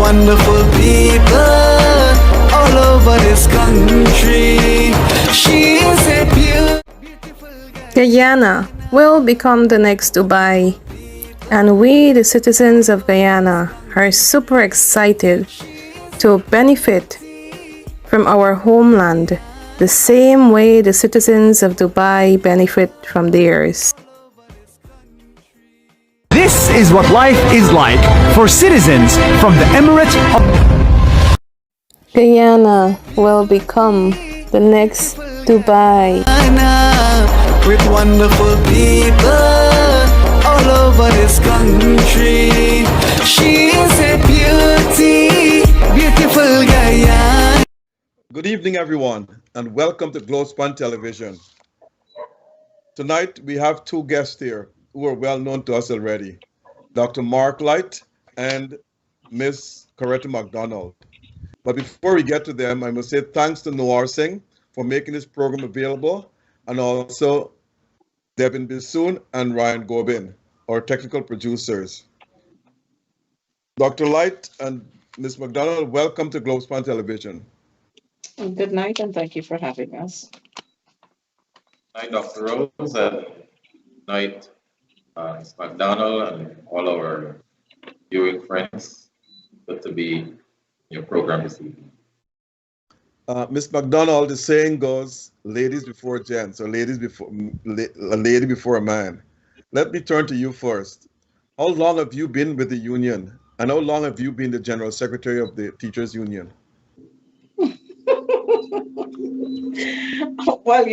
wonderful people all over this country. She is a beautiful Guyana will become the next Dubai, and we, the citizens of Guyana, are super excited to benefit from our homeland the same way the citizens of Dubai benefit from theirs. This is what life is like for citizens from the Emirate of Guyana will become the next Dubai. with wonderful people all over this country. She is a beautiful Guyana. Good evening, everyone, and welcome to Globespan Television. Tonight, we have two guests here who are well known to us already, Dr. Mark Light and Miss Coretta McDonald. But before we get to them, I must say thanks to Noor Singh for making this program available, and also Devin Bissoon and Ryan Gobin, our technical producers. Dr. Light and Ms. McDonald, welcome to Globespan Television. Good night, and thank you for having us. Night, Dr. Rose, and night, Ms. McDonald, and all our viewing friends. Good to be in your program this evening. Ms. McDonald, the saying goes, ladies before gents, or a lady before a man. Let me turn to you first. How long have you been with the union, and how long have you been the General Secretary of the Teachers Union? Well,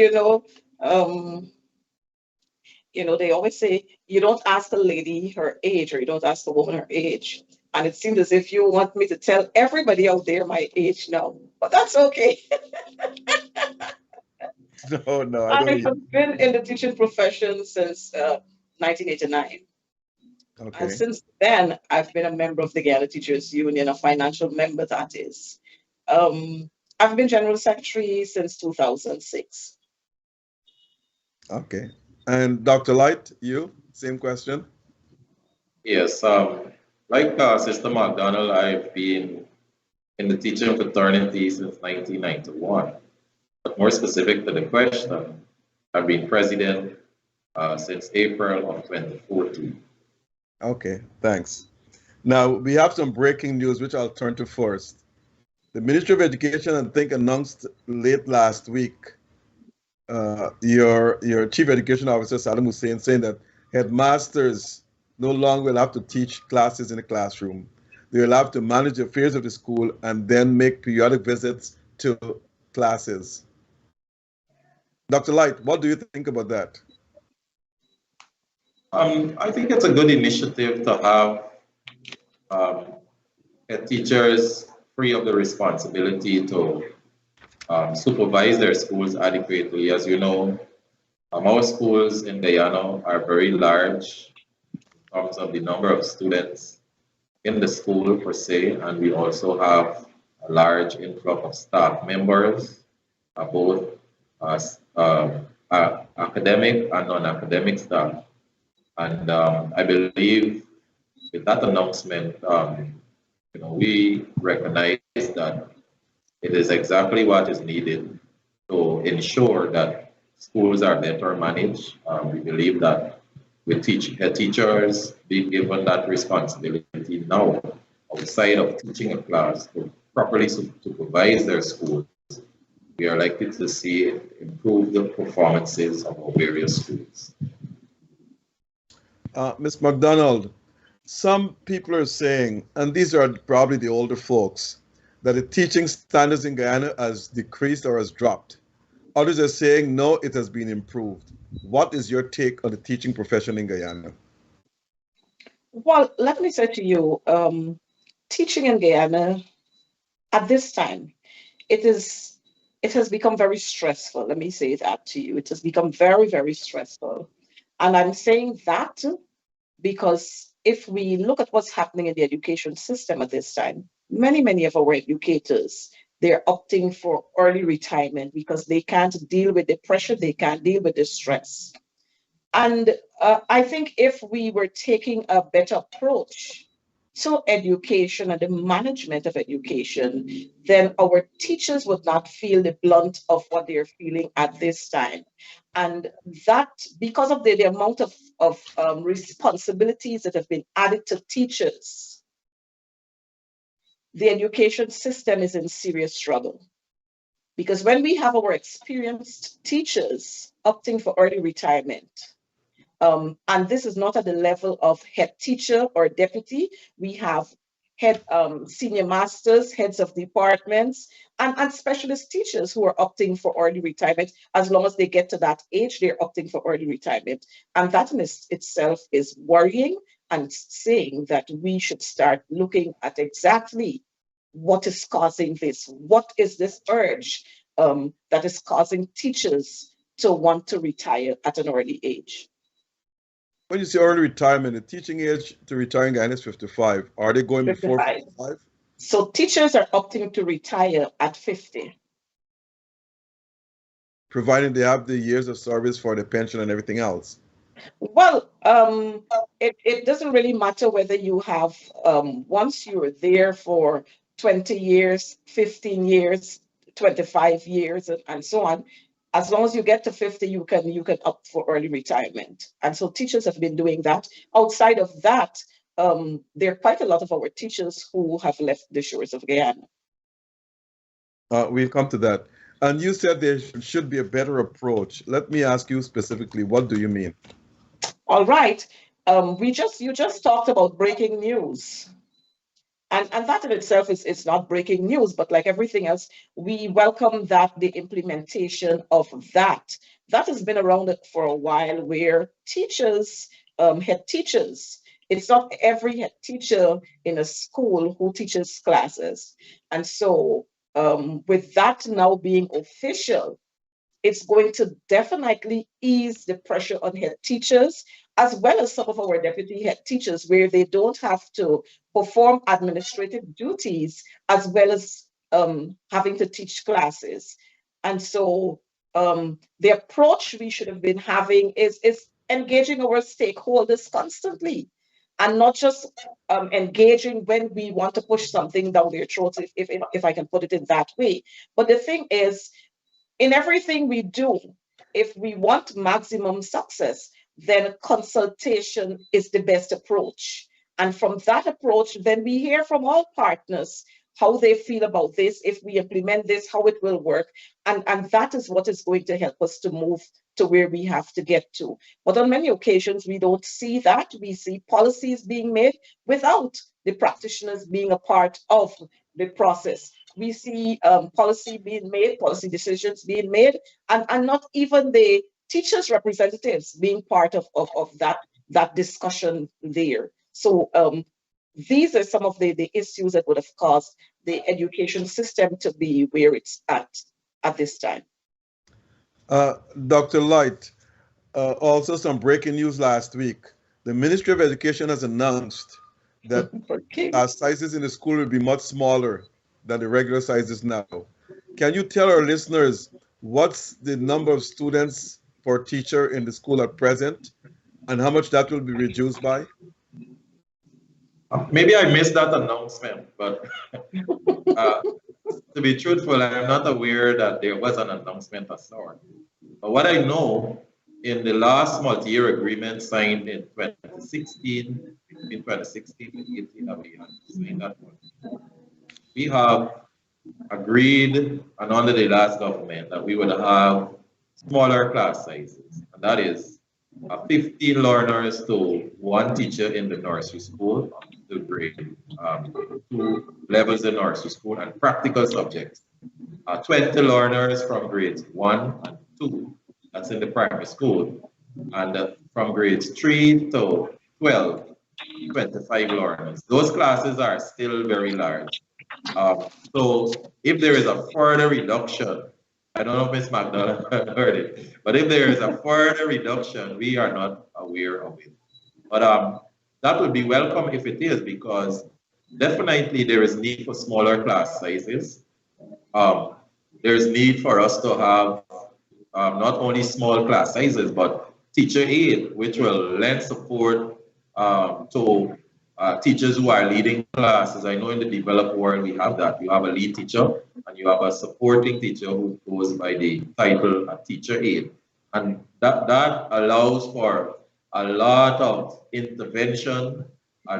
they always say you don't ask a lady her age, or you don't ask a woman her age. And it seems as if you want me to tell everybody out there my age now, but that's okay. No, I I don't need. have been in the teaching profession since 1989. And Okay, since then, I've been a member of the Guyana Teachers Union, a financial member, that is. Um, I've been General Secretary since 2006. okay. And Dr. Light, you, same question? Yes, like Sister McDonald, I've been in the teaching fraternity since 1991. But more specific to the question, I've been president since April of 2014. Okay, thanks. Now, we have some breaking news, which I'll turn to first. The Ministry of Education, I think, announced late last week, your Chief Education Officer, Saddam Hussein, saying that headmasters no longer will have to teach classes in the classroom. They will have to manage the affairs of the school and then make periodic visits to classes. Dr. Light, what do you think about that? I think it's a good initiative to have head teachers free of the responsibility to supervise their schools adequately. As you know, our schools in Guyana are very large in terms of the number of students in the school per se, and we also have a large influx of staff members, both academic and non-academic staff. And I believe with that announcement, we recognize that it is exactly what is needed to ensure that schools are better managed. We believe that with teachers being given that responsibility now, outside of teaching a class, to properly supervise their schools, we are likely to see it improve the performances of our various schools. Ms. McDonald, some people are saying, and these are probably the older folks, that the teaching standards in Guyana has decreased or has dropped. Others are saying, no, it has been improved. What is your take on the teaching profession in Guyana? Well, let me say to you, teaching in Guyana at this time, it has become very stressful. Let me say that to you. It has become very, very stressful. And I'm saying that because if we look at what's happening in the education system at this time, many of our educators, they're opting for early retirement because they can't deal with the pressure, they can't deal with the stress. And I think if we were taking a better approach to education and the management of education, then our teachers would not feel the blunt of what they're feeling at this time. And that, because of the amount of responsibilities that have been added to teachers, the education system is in serious trouble. Because when we have our experienced teachers opting for early retirement, and this is not at the level of head teacher or deputy. We have head senior masters, heads of departments, and specialist teachers who are opting for early retirement. As long as they get to that age, they're opting for early retirement. And that in itself is worrying and saying that we should start looking at exactly what is causing this. What is this urge that is causing teachers to want to retire at an early age? When you say early retirement, the teaching age to retire in Ghana is 55. Are they going before 55. 55? So teachers are opting to retire at 50. Providing they have the years of service for the pension and everything else. Well, it doesn't really matter whether you have, once you're there for 20 years, 15 years, 25 years, and so on, as long as you get to 50, you can opt for early retirement. And so teachers have been doing that. Outside of that, there are quite a lot of our teachers who have left the shores of Guyana. We've come to that. And you said there should be a better approach. Let me ask you specifically, what do you mean? All right. You just talked about breaking news. And that in itself is not breaking news, but like everything else, we welcome that the implementation of that. That has been around for a while, where teachers, head teachers, it's not every head teacher in a school who teaches classes. And so with that now being official, it's going to definitely ease the pressure on head teachers, as well as some of our deputy head teachers, where they don't have to perform administrative duties as well as having to teach classes. And so the approach we should have been having is engaging our stakeholders constantly, and not just engaging when we want to push something down their throats, if I can put it in that way. But the thing is, in everything we do, if we want maximum success, then consultation is the best approach. And from that approach, then we hear from all partners how they feel about this, if we implement this, how it will work. And that is what is going to help us to move to where we have to get to. But on many occasions, we don't see that. We see policies being made without the practitioners being a part of the process. We see policy being made, policy decisions being made, and not even the teachers' representatives being part of that discussion there. So these are some of the issues that would have caused the education system to be where it's at this time. Dr. Light, also some breaking news last week. The Ministry of Education has announced that sizes in the school will be much smaller than the regular sizes now. Can you tell our listeners what's the number of students per teacher in the school at present, and how much that will be reduced by? Maybe I missed that announcement, but to be truthful, I'm not aware that there was an announcement of sort. But what I know, in the last multi-year agreement signed in 2016, between 2016 and 2018, that we had signed that one, we have agreed, and under the last government, that we would have smaller class sizes, and that is 15 learners to one teacher in the nursery school, to grade 2 levels in nursery school, and practical subjects. 20 learners from grades 1 and 2, that's in the primary school, and from grades 3 to 12, 25 learners. Those classes are still very large. So if there is a further reduction, I don't know if Ms. McDonald heard it, but if there is a further reduction, we are not aware of it. But that would be welcome if it is, because definitely there is need for smaller class sizes. There's need for us to have not only small class sizes, but teacher aid, which will lend support to teachers who are leading classes. I know in the developed world we have that. You have a lead teacher and you have a supporting teacher who goes by the title of teacher aide. And that allows for a lot of intervention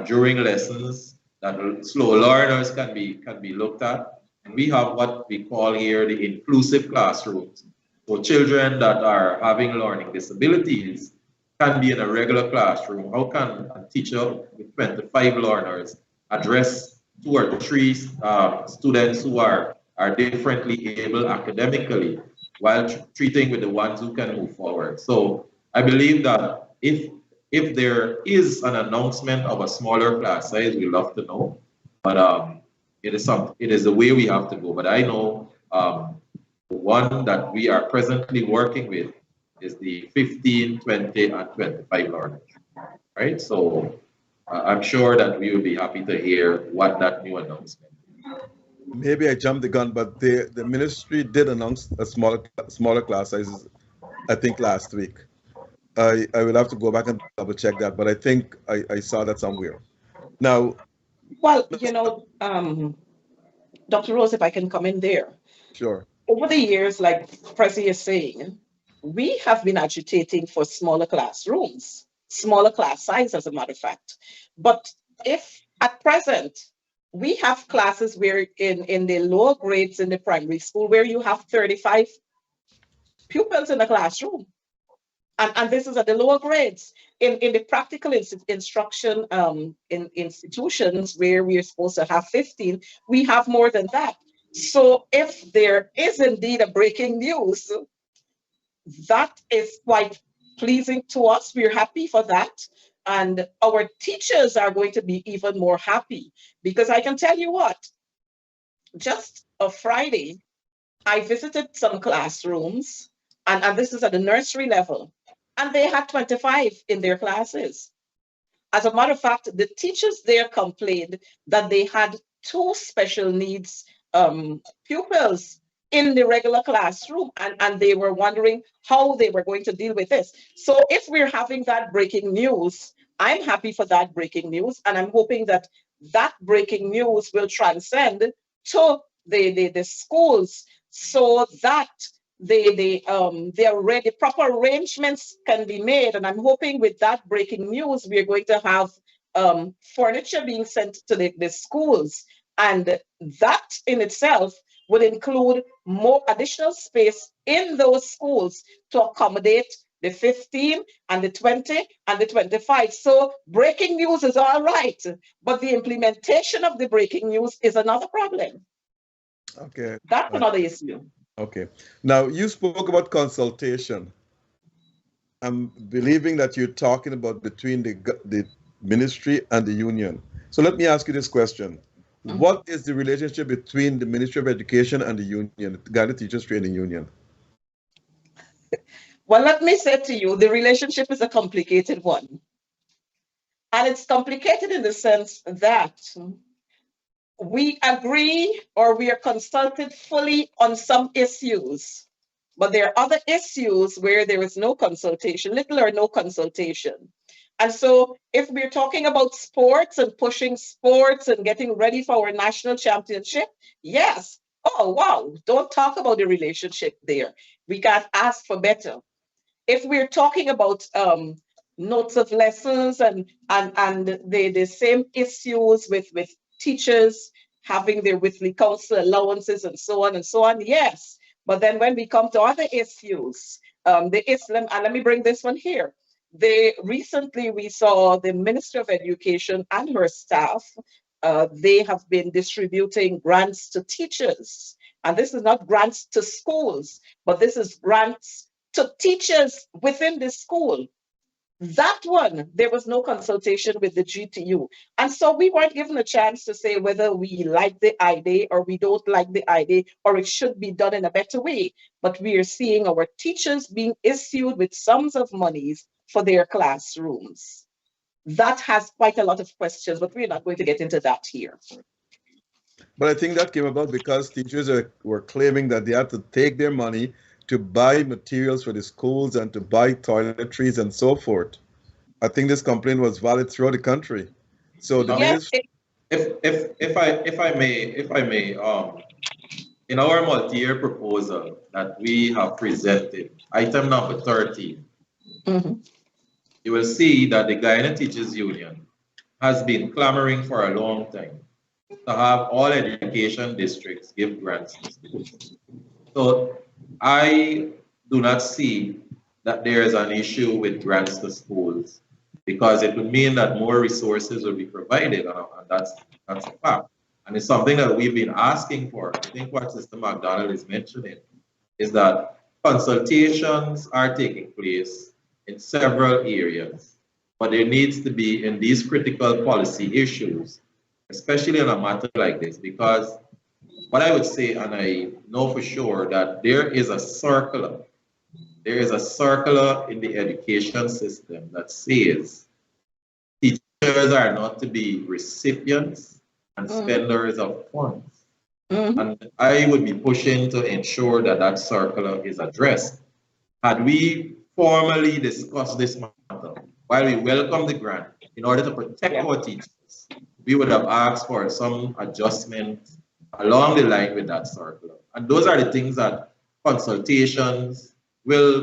during lessons that slow learners can be looked at. And we have what we call here the inclusive classrooms. So children that are having learning disabilities can be in a regular classroom. How can a teacher with 25 learners address two or three students who are differently able academically while treating with the ones who can move forward? So I believe that if there is an announcement of a smaller class size, we love to know. But it is the way we have to go. But I know the one that we are presently working with is the 15, 20, and 25 learners, right? So I'm sure that we will be happy to hear what that new announcement. Maybe I jumped the gun, but the ministry did announce a smaller class sizes, I think last week. I will have to go back and double check that, but I think I saw that somewhere. Now, Well, Dr. Rose, if I can come in there. sure. Over the years, like Prezi is saying, we have been agitating for smaller classrooms, smaller class size, as a matter of fact. But if at present we have classes where in the lower grades in the primary school where you have 35 pupils in a classroom, and this is at the lower grades. In the practical instruction in institutions where we are supposed to have 15, we have more than that. So if there is indeed a breaking news, that is quite pleasing to us. We're happy for that. And our teachers are going to be even more happy, because I can tell you what, just a Friday, I visited some classrooms, and this is at the nursery level, and they had 25 in their classes. As a matter of fact, the teachers there complained that they had two special needs pupils in the regular classroom, and they were wondering how they were going to deal with this. So if we're having that breaking news, I'm happy for that breaking news, and I'm hoping that that breaking news will transcend to the schools, so that the proper arrangements can be made. And I'm hoping with that breaking news, we're going to have furniture being sent to the schools. And that in itself will include more additional space in those schools to accommodate the 15 and the 20 and the 25. So breaking news is all right, but the implementation of the breaking news is another problem. Okay. That's another issue. Okay. Now, you spoke about consultation. I'm believing that you're talking about between the ministry and the union. So let me ask you this question. Mm-hmm. What is the relationship between the Ministry of Education and the union, the Ghana Teachers Training Union? Well, let me say to you, the relationship is a complicated one. And it's complicated in the sense that we agree, or we are consulted fully on some issues, but there are other issues where there is no consultation, little or no consultation. And so if we're talking about sports and pushing sports and getting ready for our national championship, yes. Oh, wow. Don't talk about the relationship there. We got asked for better. If we're talking about notes of lessons and the same issues with teachers having their weekly council allowances and so on, yes. But then when we come to other issues, the Islam, and let me bring this one here. Recently we saw the Minister of Education and her staff, they have been distributing grants to teachers. And this is not grants to schools, but this is grants to teachers within the school. That one, there was no consultation with the GTU. And so we weren't given a chance to say whether we like the idea or we don't like the idea, or it should be done in a better way. But we are seeing our teachers being issued with sums of monies for their classrooms. That has quite a lot of questions, but we're not going to get into that here. But I think that came about because teachers were claiming that they had to take their money to buy materials for the schools and to buy toiletries and so forth. I think this complaint was valid throughout the country. So the Yes, ministry, If I may, in our multi-year proposal that we have presented, item number 13, mhm. you will see that the Guyana Teachers Union has been clamoring for a long time to have all education districts give grants to schools. So I do not see that there is an issue with grants to schools because it would mean that more resources will be provided, and that's a fact. And it's something that we've been asking for. I think what Sister McDonald is mentioning is that consultations are taking place in several areas, but there needs to be in these critical policy issues, especially on a matter like this, because what I would say, and I know for sure that there is a circular in the education system that says teachers are not to be recipients and Mhm, spenders of funds. mhm. And I would be pushing to ensure that that circular is addressed. Had we formally discussed this matter, while we welcome the grant, in order to protect Yeah. our teachers, we would have asked for some adjustment along the line with that circular. And those are the things that consultations will,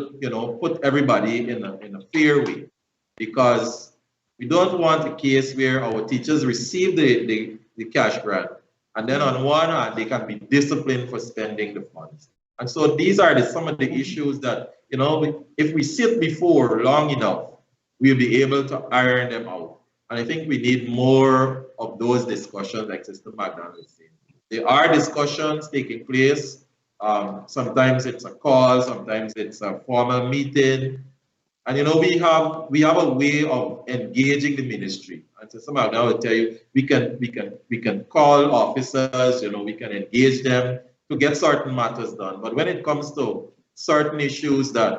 put everybody in a fair way, because we don't want a case where our teachers receive the cash grant and then on one hand they can be disciplined for spending the funds. And so these are some of the issues that, if we sit before long enough, we'll be able to iron them out. And I think we need more of those discussions, like Sister McDonald was saying. There are discussions taking place. Sometimes it's a call, sometimes it's a formal meeting. And we have a way of engaging the ministry. And so somehow now I will tell you, we can call officers, we can engage them to get certain matters done. But when it comes to certain issues that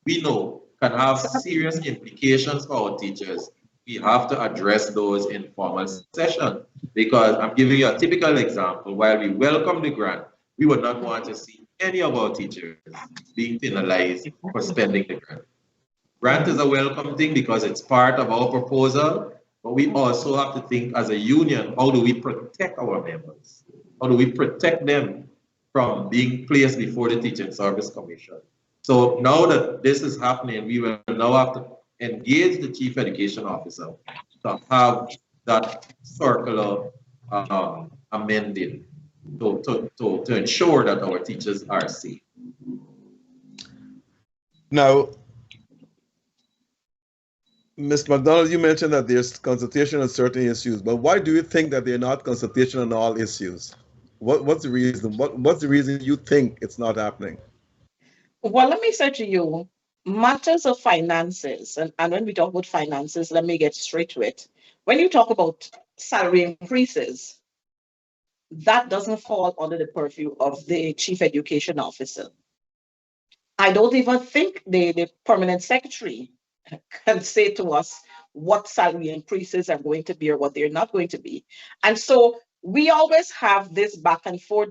we know can have serious implications for our teachers, we have to address those in formal session. Because I'm giving you a typical example. While we welcome the grant, we would not want to see any of our teachers being penalized for spending the grant. Grant is a welcome thing because it's part of our proposal, but we also have to think as a union, how do we protect our members? How do we protect them from being placed before the Teaching Service Commission? So now that this is happening, we will now have to engage the Chief Education Officer to have that circular amended to ensure that our teachers are safe. now, Ms. McDonald, you mentioned that there's consultation on certain issues, but why do you think that they're not consultation on all issues? What's the reason? What's the reason you think it's not happening? Well, let me say to you, matters of finances, and when we talk about finances, let me get straight to it. When you talk about salary increases, that doesn't fall under the purview of the chief education officer. I don't even think the permanent secretary can say to us what salary increases are going to be or what they're not going to be. And so we always have this back and forth,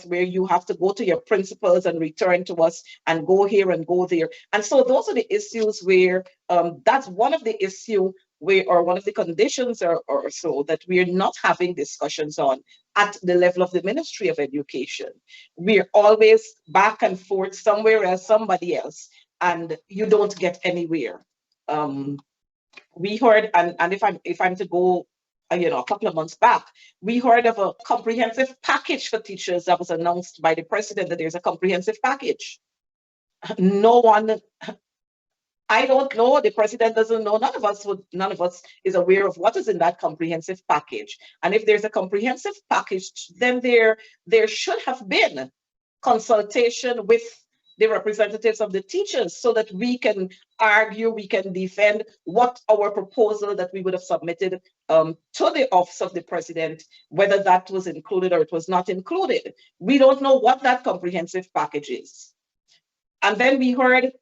where you have to go to your principals and return to us and go here and go there. And so those are the issues where that's one of the issue where, or one of the conditions or so that we're not having discussions on at the level of the Ministry of Education. We're always back and forth somewhere else, somebody else, and you don't get anywhere. We heard, and if I'm to go, a couple of months back, we heard of a comprehensive package for teachers that was announced by the president, that there's a comprehensive package. No one, I don't know, the president doesn't know, none of us is aware of what is in that comprehensive package. And if there's a comprehensive package, then there should have been consultation with the representatives of the teachers, so that we can argue, we can defend what our proposal that we would have submitted to the office of the president, whether that was included or it was not included. We don't know what that comprehensive package is. And then we heard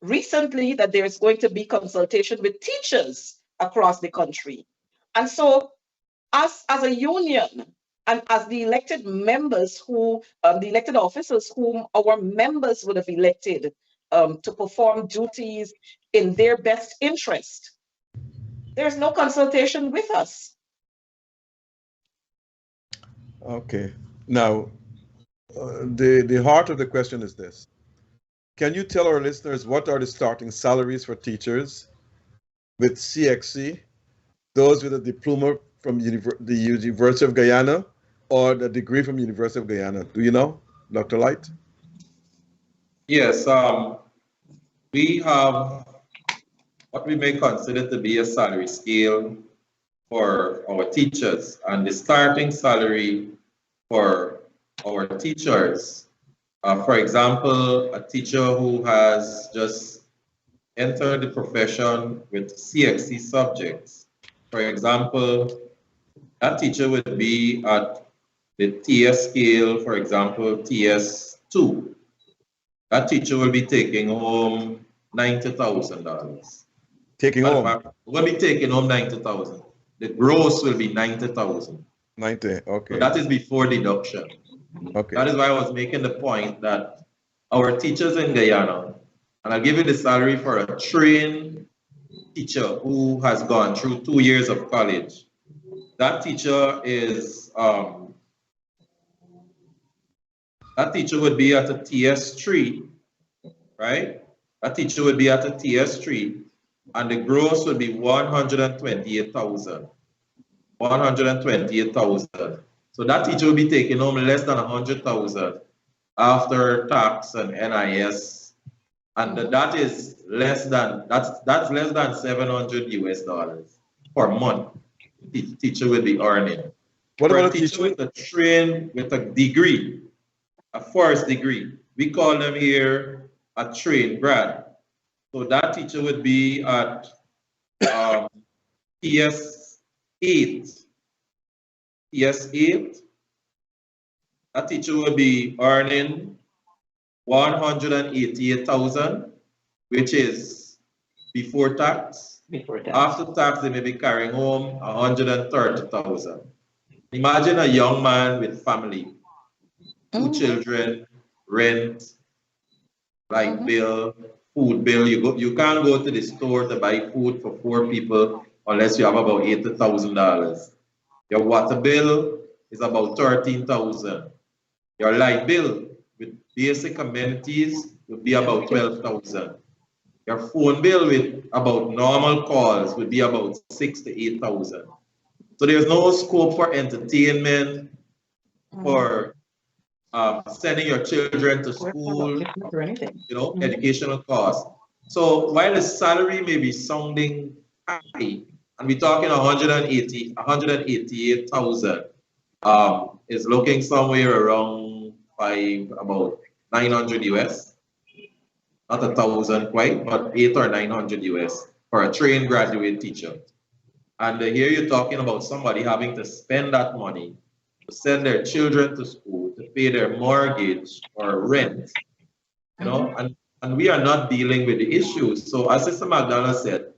recently that there's going to be consultation with teachers across the country. And so us as a union, and as the elected members the elected officers whom our members would have elected to perform duties in their best interest, There's no consultation with us. Okay. Now, the heart of the question is this. Can you tell our listeners what are the starting salaries for teachers with CXC, those with a diploma from the University of Guyana or the degree from University of Guyana? Do you know, Dr. Light? Yes, we have what we may consider to be a salary scale for our teachers, and the starting salary for our teachers. For example, a teacher who has just entered the profession with CXC subjects. For example, that teacher would be at the TS scale, for example, TS2. That teacher will be taking home $90,000. Taking home Will be taking home 90,000. The gross will be 90,000. 90. So Okay. that is before deduction. Okay. That is why I was making the point that our teachers in Guyana, and I'll give you the salary for a trained teacher who has gone through 2 years of college. That teacher is that teacher would be at a TS3, right? That teacher would be at a TS3, and the gross would be 128,000. 128,000. So that teacher will be taking home less than 100,000 after tax and NIS, and that is less than that's less than 700 US dollars per month. The teacher will be earning. What For about a teacher with a train with a degree, a first degree, we call them here a trained grad. So that teacher would be at TS8. TS8, that teacher will be earning 188,000, which is before tax. Before that. After tax, they may be carrying home 130,000. Imagine a young man with family, 2 children, rent, light bill, food bill. You can't go to the store to buy food for 4 people unless you have about $80,000. Your water bill is about 13,000. Your light bill with basic amenities would be about 12,000. Your phone bill with about normal calls would be about 6,000 to 8,000. So there's no scope for entertainment, for sending your children to school, educational costs. So while the salary may be sounding high, and we're talking 188,000, is looking somewhere around about 900 US, not 1,000 quite, but 800 or 900 US for a trained graduate teacher. And here you're talking about somebody having to spend that money to send their children to school, to pay their mortgage or rent, and we are not dealing with the issues. So as Sister Magdalena said,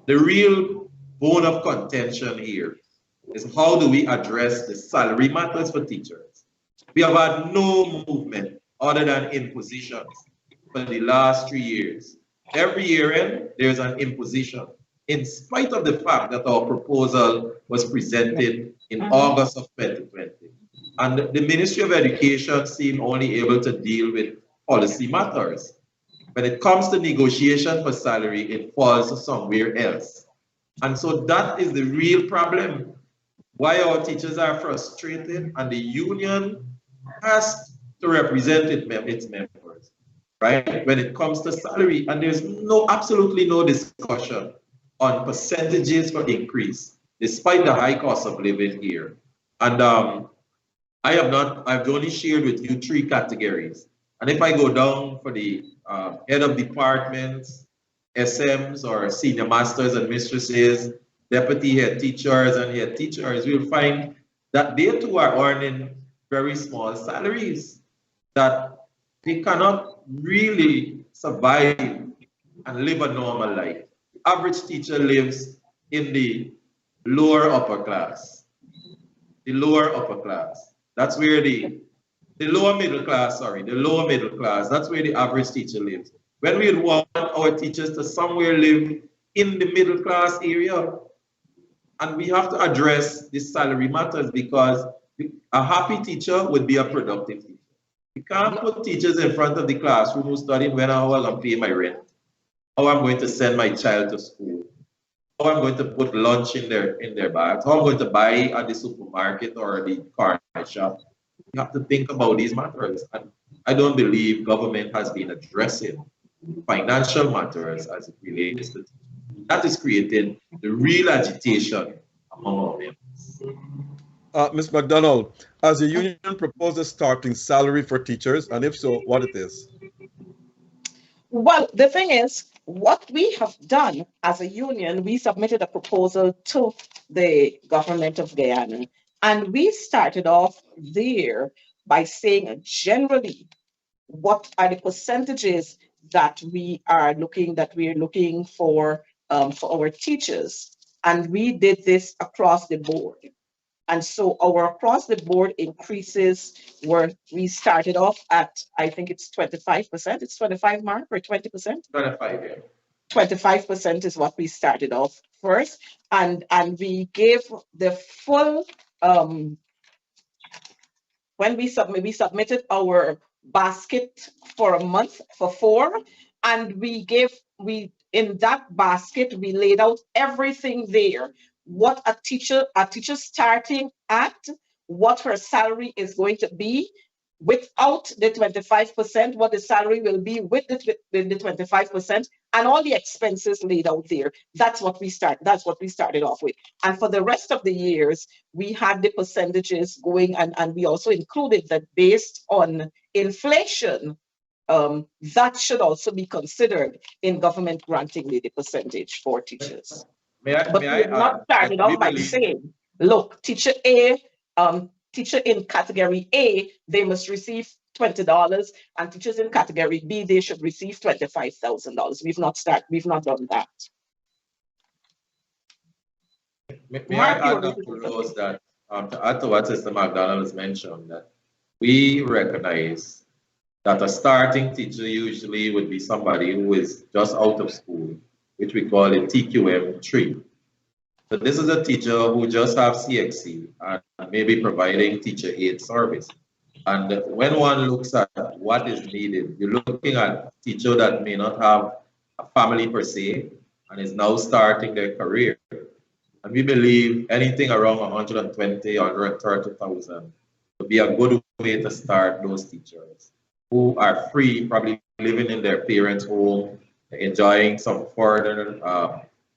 the real bone of contention here is how do we address the salary matters for teachers? We have had no movement other than impositions for the last 3 years. Every year end, there's an imposition, in spite of the fact that our proposal was presented in August of 2020. And the Ministry of Education seemed only able to deal with policy matters. When it comes to negotiation for salary, it falls somewhere else. And so that is the real problem. Why our teachers are frustrated, and the union has to represent its members, right? When it comes to salary, and there's absolutely no discussion on percentages for increase, despite the high cost of living here. And I've only shared with you 3 categories. And if I go down for the head of departments, SMs or senior masters and mistresses, deputy head teachers and head teachers, you'll find that they too are earning very small salaries, that they cannot really survive and live a normal life. The average teacher lives in the lower upper class. The lower upper class. That's where the lower middle class, that's where the average teacher lives. When we want our teachers to somewhere live in the middle class area. And we have to address the salary matters because a happy teacher would be a productive teacher. You can't put teachers in front of the classroom who studying when I'm going to pay my rent, how I'm going to send my child to school, how I'm going to put lunch in their bags, how I'm going to buy at the supermarket or the car shop. You have to think about these matters. And I don't believe government has been addressing financial matters as it relates to that is creating the real agitation among our members. Ms. McDonald, has the union proposed a starting salary for teachers, and if so, what it is? Well, the thing is, what we have done as a union, we submitted a proposal to the government of Guyana, and we started off there by saying generally what are the percentages that we are looking for our teachers, and we did this across the board. And so our across the board increases were we started off at, I think it's 25%. It's 25 mark or 20%? 25, yeah. 25% is what we started off first. And we gave the full when we submitted our basket for a month for 4, and we in that basket we laid out everything there, what a teacher starting at, what her salary is going to be without the 25%, what the salary will be with the 25%, and all the expenses laid out there. That's what we started off with. And for the rest of the years, we had the percentages going, and we also included that based on inflation, that should also be considered in government granting the percentage for teachers. But we have not started off by saying, look, teacher A, teacher in category A, they must receive $20, and teachers in category B, they should receive $25,000. We've not done that. May I add to those that, to add to what Sister McDonald has mentioned, that we recognize that a starting teacher usually would be somebody who is just out of school, which we call a TQM 3. So this is a teacher who just have CXC and maybe providing teacher aid service. And when one looks at what is needed, you're looking at a teacher that may not have a family per se and is now starting their career. And we believe anything around 120, 130,000 would be a good way to start those teachers who are free, probably living in their parents' home, enjoying some further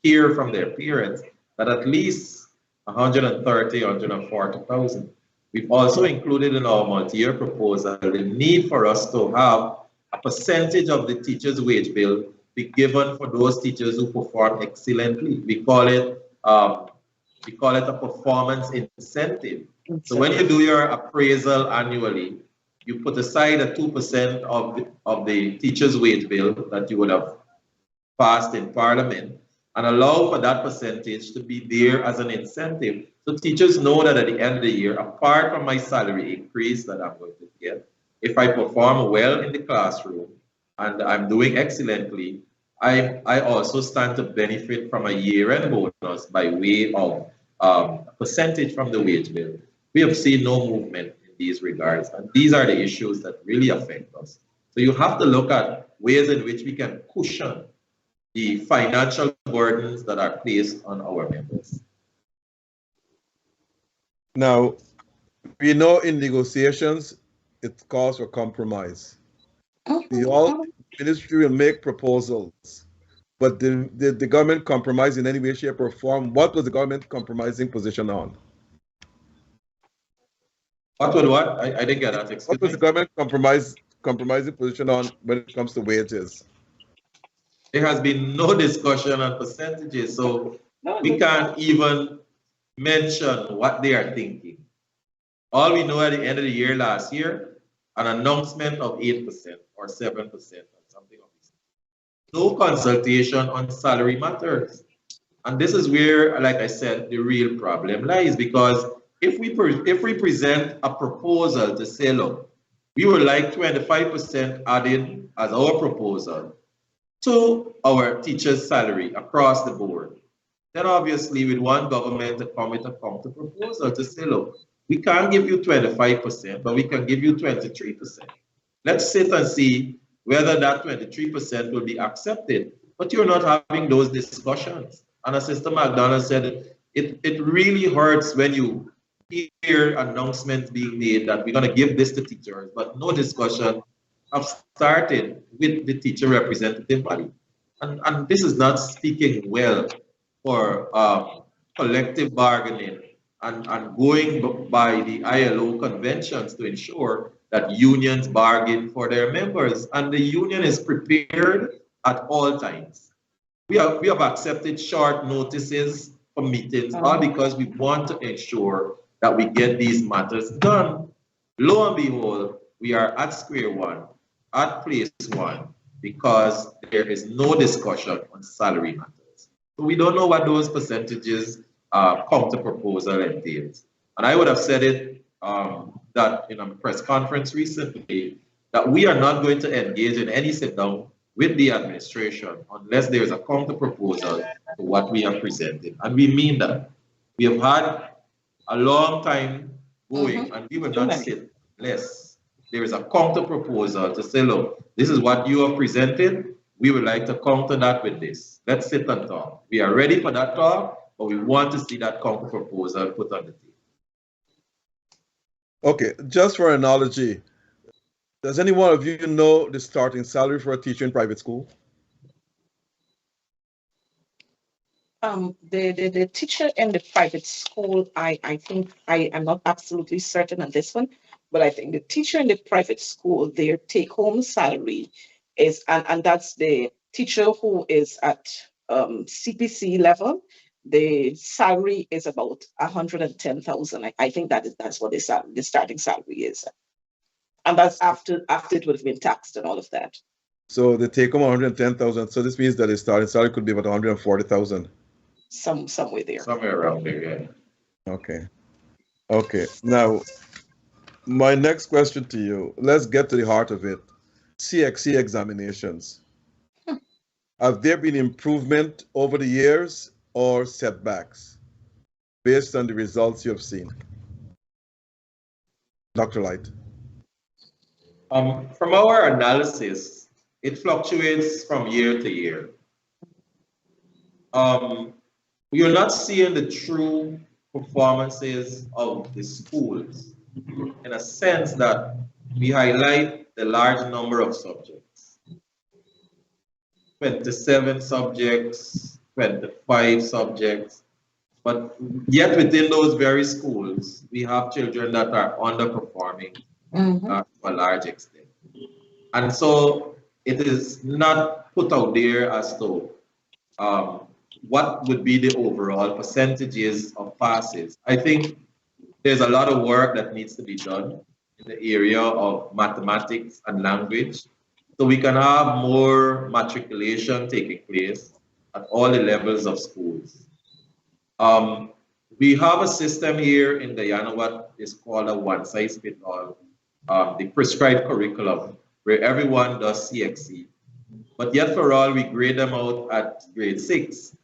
care from their parents, but at least 130, 140,000. We've also included in our multi-year proposal the need for us to have a percentage of the teacher's wage bill be given for those teachers who perform excellently. We call it a performance incentive. So when you do your appraisal annually, you put aside a 2% of the teacher's wage bill that you would have passed in Parliament and allow for that percentage to be there as an incentive. So teachers know that at the end of the year, apart from my salary increase that I'm going to get, if I perform well in the classroom and I'm doing excellently, I also stand to benefit from a year-end bonus by way of a percentage from the wage bill. We have seen no movement in these regards, and these are the issues that really affect us. So you have to look at ways in which we can cushion the financial burdens that are placed on our members. Now, we know in negotiations, it calls for compromise. The ministry will make proposals, but did the government compromise in any way, shape, or form? What was the government compromising position on? What would what? I didn't get that. What was the government compromising position on when it comes to wages? There has been no discussion on percentages, so we can't even mention what they are thinking. All we know at the end of the year last year, an announcement of 8% or 7% or something of this. No consultation on salary matters. And this is where, like I said, the real problem lies, because if we present a proposal to say, look, we would like 25% added as our proposal, to our teachers' salary across the board, then obviously we'd want government to come with a counter proposal to say, look, we can't give you 25%, but we can give you 23%. Let's sit and see whether that 23% will be accepted. But you're not having those discussions. And as Sister McDonald said, it really hurts when you hear announcements being made that we're going to give this to teachers, but no discussion have started with the teacher representative body. And this is not speaking well for collective bargaining and going by the ILO conventions to ensure that unions bargain for their members. And the union is prepared at all times. We have accepted short notices for meetings, all because we want to ensure that we get these matters done. Lo and behold, we are at square one, at place one, because there is no discussion on salary matters. So we don't know what those percentages counter proposal entails. And I would have said it that in a press conference recently, that we are not going to engage in any sit down with the administration unless there is a counter proposal to what we have presented. And we mean that. We have had a long time going, and we will not sit unless there is a counter proposal to say, look, this is what you have presented. We would like to counter that with this. Let's sit and talk. We are ready for that talk, but we want to see that counter proposal put on the table. Okay, just for analogy, does any one of you know the starting salary for a teacher in private school? The teacher in the private school, I think I am not absolutely certain on this one, but I think the teacher in the private school, their take-home salary is, and that's the teacher who is at CPC level, the salary is about 110,000. I think that's what the starting salary is, and that's after it would have been taxed and all of that. So they take home 110,000. So this means that the starting salary could be about 140,000. Somewhere there. Somewhere around there, yeah. Okay. Okay. Now, my next question to you, let's get to the heart of it. CXC examinations. Have there been improvement over the years or setbacks based on the results you have seen? Dr. Light. From our analysis, it fluctuates from year to year. We are not seeing the true performances of the schools in a sense that we highlight the large number of subjects. 27 subjects, 25 subjects, but yet within those very schools, we have children that are underperforming to a large extent. And so it is not put out there as to what would be the overall percentages of passes. I think there's a lot of work that needs to be done in the area of mathematics and language, so we can have more matriculation taking place at all the levels of schools. We have a system here in Guyana, what is called a one-size-fits-all, the prescribed curriculum, where everyone does CXC. But yet for all, we grade them out at grade 6.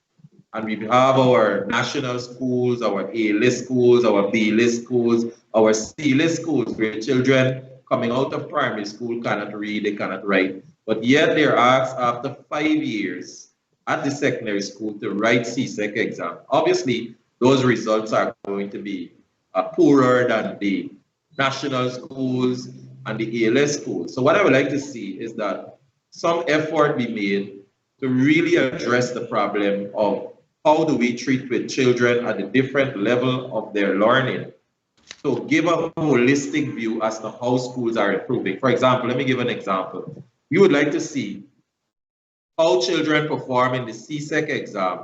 And we have our national schools, our A-list schools, our B-list schools, our C-list schools, where children coming out of primary school cannot read, they cannot write. But yet they're asked after 5 years at the secondary school to write CSEC exam. Obviously, those results are going to be poorer than the national schools and the A-list schools. So what I would like to see is that some effort be made to really address the problem of how do we treat with children at a different level of their learning. So give a holistic view as to how schools are improving. For example, let me give an example. We would like to see how children perform in the CSEC exam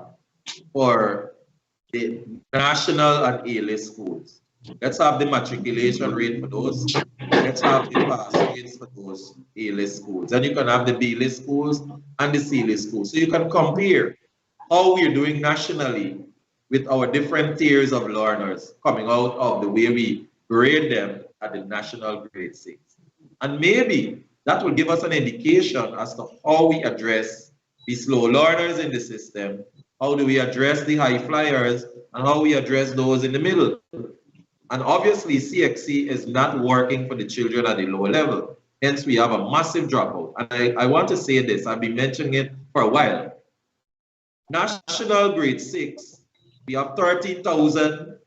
for the national and A-list schools. Let's have the matriculation rate for those. Let's have the pass rates for those A-list schools. And you can have the B-list schools and the C-list schools. So you can compare how we're doing nationally with our different tiers of learners coming out of the way we grade them at the national grade 6. And maybe that will give us an indication as to how we address the slow learners in the system, how do we address the high flyers, and how we address those in the middle. And obviously, CXC is not working for the children at the lower level. Hence, we have a massive dropout. And I want to say this, I've been mentioning it for a while. National grade 6, we have 13,000,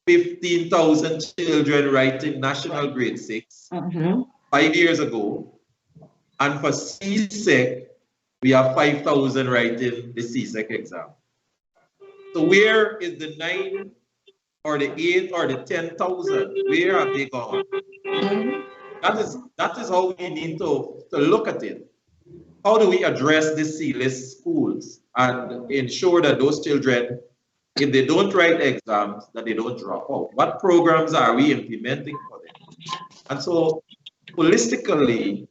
15,000 children writing national grade 6 5 years ago. And for CSEC, we have 5,000 writing the CSEC exam. So where is the 9 or the 8 or the 10,000? Where have they gone? That is how we need to look at it. How do we address the C-list schools and ensure that those children, if they don't write exams, that they don't drop out? What programs are we implementing for them? And so holistically,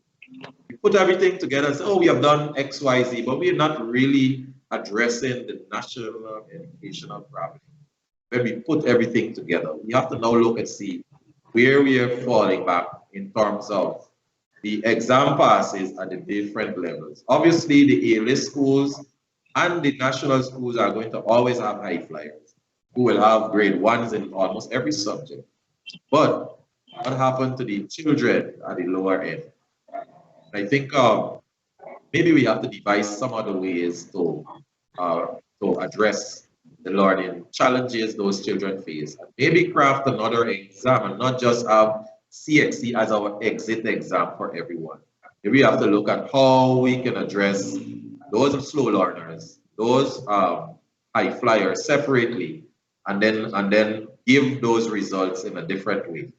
we put everything together and say, oh, we have done X, Y, Z, but we're not really addressing the national educational problem. When we put everything together, we have to now look and see where we are falling back in terms of the exam passes at the different levels. Obviously, the A-list schools and the national schools are going to always have high flyers who will have grade 1s in almost every subject. But what happened to the children at the lower end? I think maybe we have to devise some other ways to address the learning challenges those children face. And maybe craft another exam and not just have CXC as our exit exam for everyone. Maybe we have to look at how we can address those slow learners, those high flyers separately, and then give those results in a different way.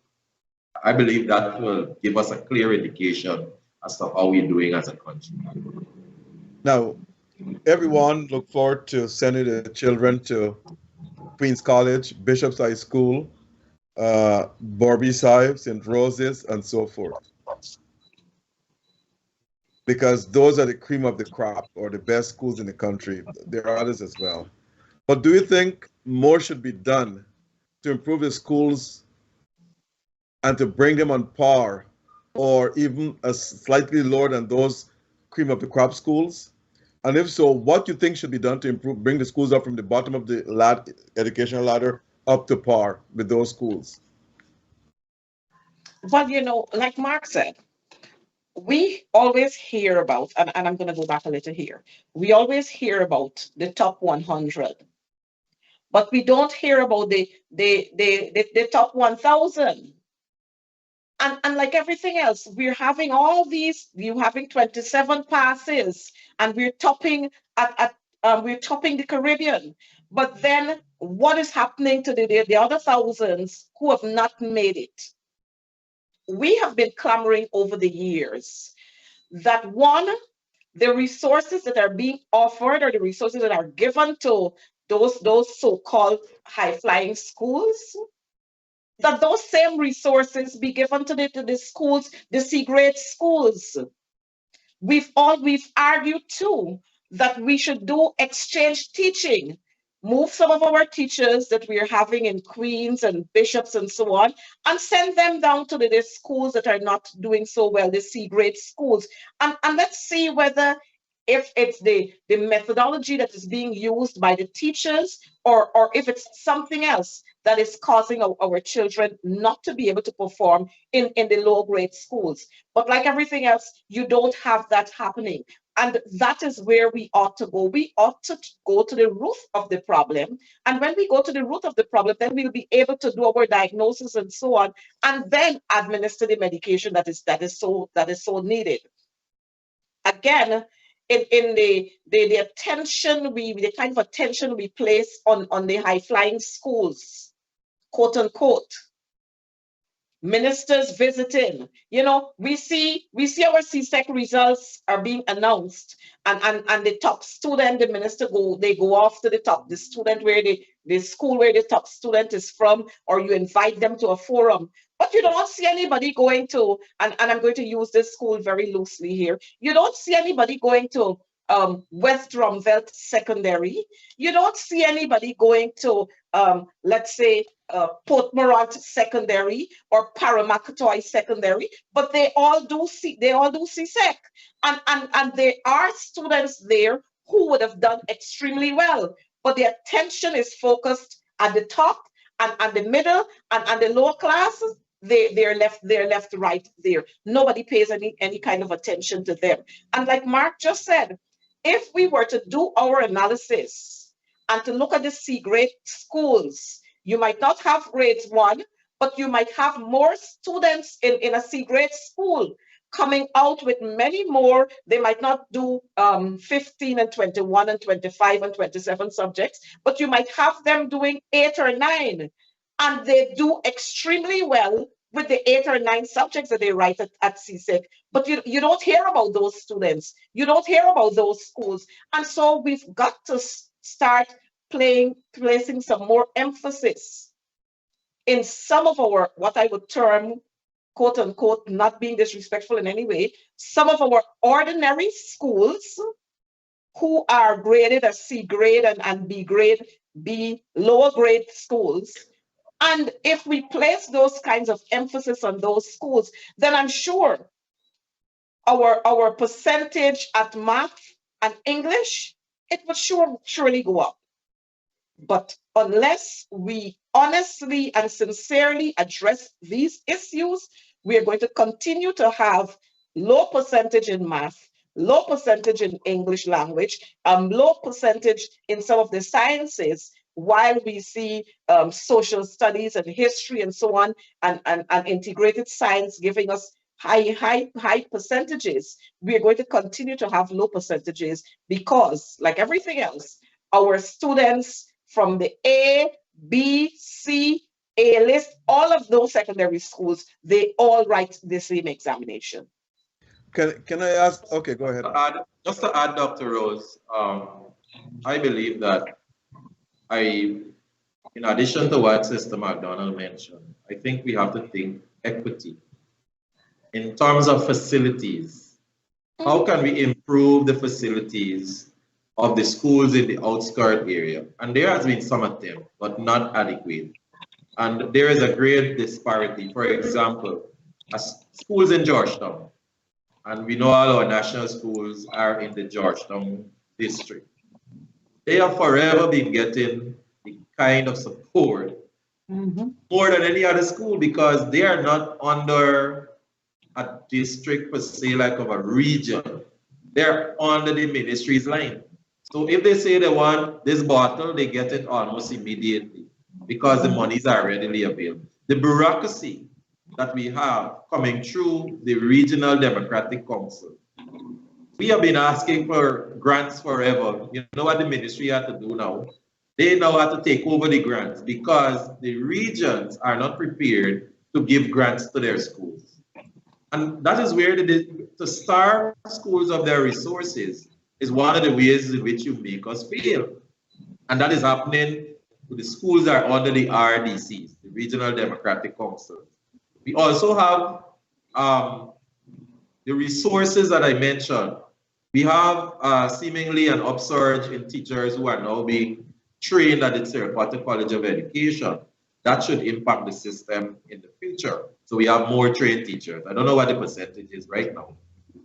I believe that will give us a clear indication as to how we're doing as a country. Now, everyone look forward to sending the children to Queens College, Bishop's High School, Borbyside, St. Roses, and so forth. Because those are the cream of the crop, or the best schools in the country. There are others as well. But do you think more should be done to improve the schools and to bring them on par, or even slightly lower than those cream of the crop schools? And if so, what do you think should be done to bring the schools up from the bottom of the educational ladder up to par with those schools? Well, like Mark said, we always hear about, and I'm going to go back a little here. We always hear about the top 100, but we don't hear about the top 1,000. And like everything else, we're having all these. You're having 27 passes, and we're topping we're topping the Caribbean. But then, what is happening to the other thousands who have not made it? We have been clamoring over the years that the resources that are being offered, or the resources that are given to those so-called high-flying schools, that those same resources be given to the schools, the C-grade schools. We've argued too that we should do exchange teaching, move some of our teachers that we're having in Queens and Bishops and so on, and send them down to the schools that are not doing so well, the C-grade schools. And let's see whether if it's the methodology that is being used by the teachers, or if it's something else that is causing our children not to be able to perform in the low grade schools. But like everything else, you don't have that happening. And that is where we ought to go. We ought to go to the root of the problem. And when we go to the root of the problem, then we'll be able to do our diagnosis and so on, and then administer the medication that is so needed. Again, in the attention the kind of attention we place on the high flying schools, quote unquote, ministers visiting, we see our CSEC results are being announced, and the top student, the minister they go off to the student where the school where the top student is from, or you invite them to a forum. But you don't see anybody going to, and I'm going to use this school very loosely here, you don't see anybody going to West Drumvelt Secondary. You don't see anybody going to, let's say, Port Morant Secondary or Paramakatoy Secondary, but they all do CSEC. And there are students there who would have done extremely well, but the attention is focused at the top and the middle and the lower classes. They're left right there. Nobody pays any kind of attention to them. And like Mark just said, if we were to do our analysis and to look at the C grade schools, you might not have grades 1, but you might have more students in a C grade school coming out with many more. They might not do 15 and 21 and 25 and 27 subjects, but you might have them doing 8 or 9, and they do extremely well with the 8 or 9 subjects that they write at CSEC. But you don't hear about those students. You don't hear about those schools. And so we've got to start placing some more emphasis in some of our, what I would term, quote unquote, not being disrespectful in any way, some of our ordinary schools who are graded as C grade and B grade, B lower grade schools. And if we place those kinds of emphasis on those schools, then I'm sure our percentage at math and English, it would surely go up. But unless we honestly and sincerely address these issues, we are going to continue to have low percentage in math, low percentage in English language, low percentage in some of the sciences, while we see social studies and history and so on, and integrated science giving us high percentages. We are going to continue to have low percentages because, like everything else, our students from the A, B, C, A list, all of those secondary schools, they all write the same examination. Can I ask? Okay, go ahead. Just to add, Dr. Rose, I believe that in addition to what Sister McDonald mentioned, I think we have to think equity in terms of facilities. How can we improve the facilities of the schools in the outskirt area? And there has been some attempt, but not adequate. And there is a great disparity. For example, schools in Georgetown, and we know all our national schools are in the Georgetown district. They have forever been getting the kind of support more than any other school because they are not under a district per se, like of a region. They're under the ministry's line. So if they say they want this bottle, they get it almost immediately because the monies are readily available. The bureaucracy that we have coming through the Regional Democratic Council, we have been asking for grants forever. You know what the ministry had to do now? They now have to take over the grants because the regions are not prepared to give grants to their schools. And that is where to starve schools of their resources is one of the ways in which you make us fail. And that is happening with the schools that are under the RDCs, the Regional Democratic Council. We also have the resources that I mentioned. We have seemingly an upsurge in teachers who are now being trained at the Sarasota College of Education. That should impact the system in the future. So we have more trained teachers. I don't know what the percentage is right now,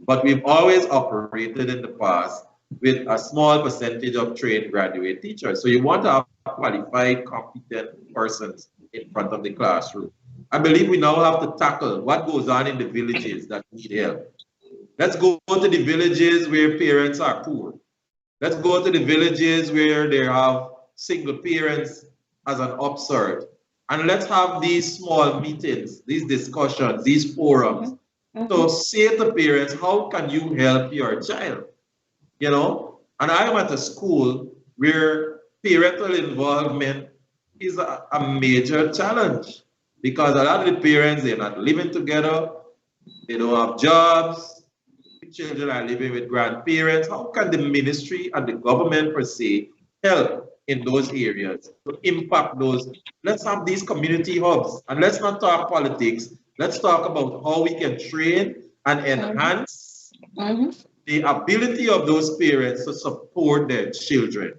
but we've always operated in the past with a small percentage of trained graduate teachers. So you want to have qualified, competent persons in front of the classroom. I believe we now have to tackle what goes on in the villages that need help. Let's go to the villages where parents are poor. Let's go to the villages where they have single parents as an upsurge. And let's have these small meetings, these discussions, these forums. So say to parents, how can you help your child? You know, and I am at a school where parental involvement is a major challenge because a lot of the parents, they're not living together, they don't have jobs, the children are living with grandparents. How can the ministry and the government per se help in those areas to impact those? Let's have these community hubs and let's not talk politics. Let's talk about how we can train and enhance the ability of those parents to support their children.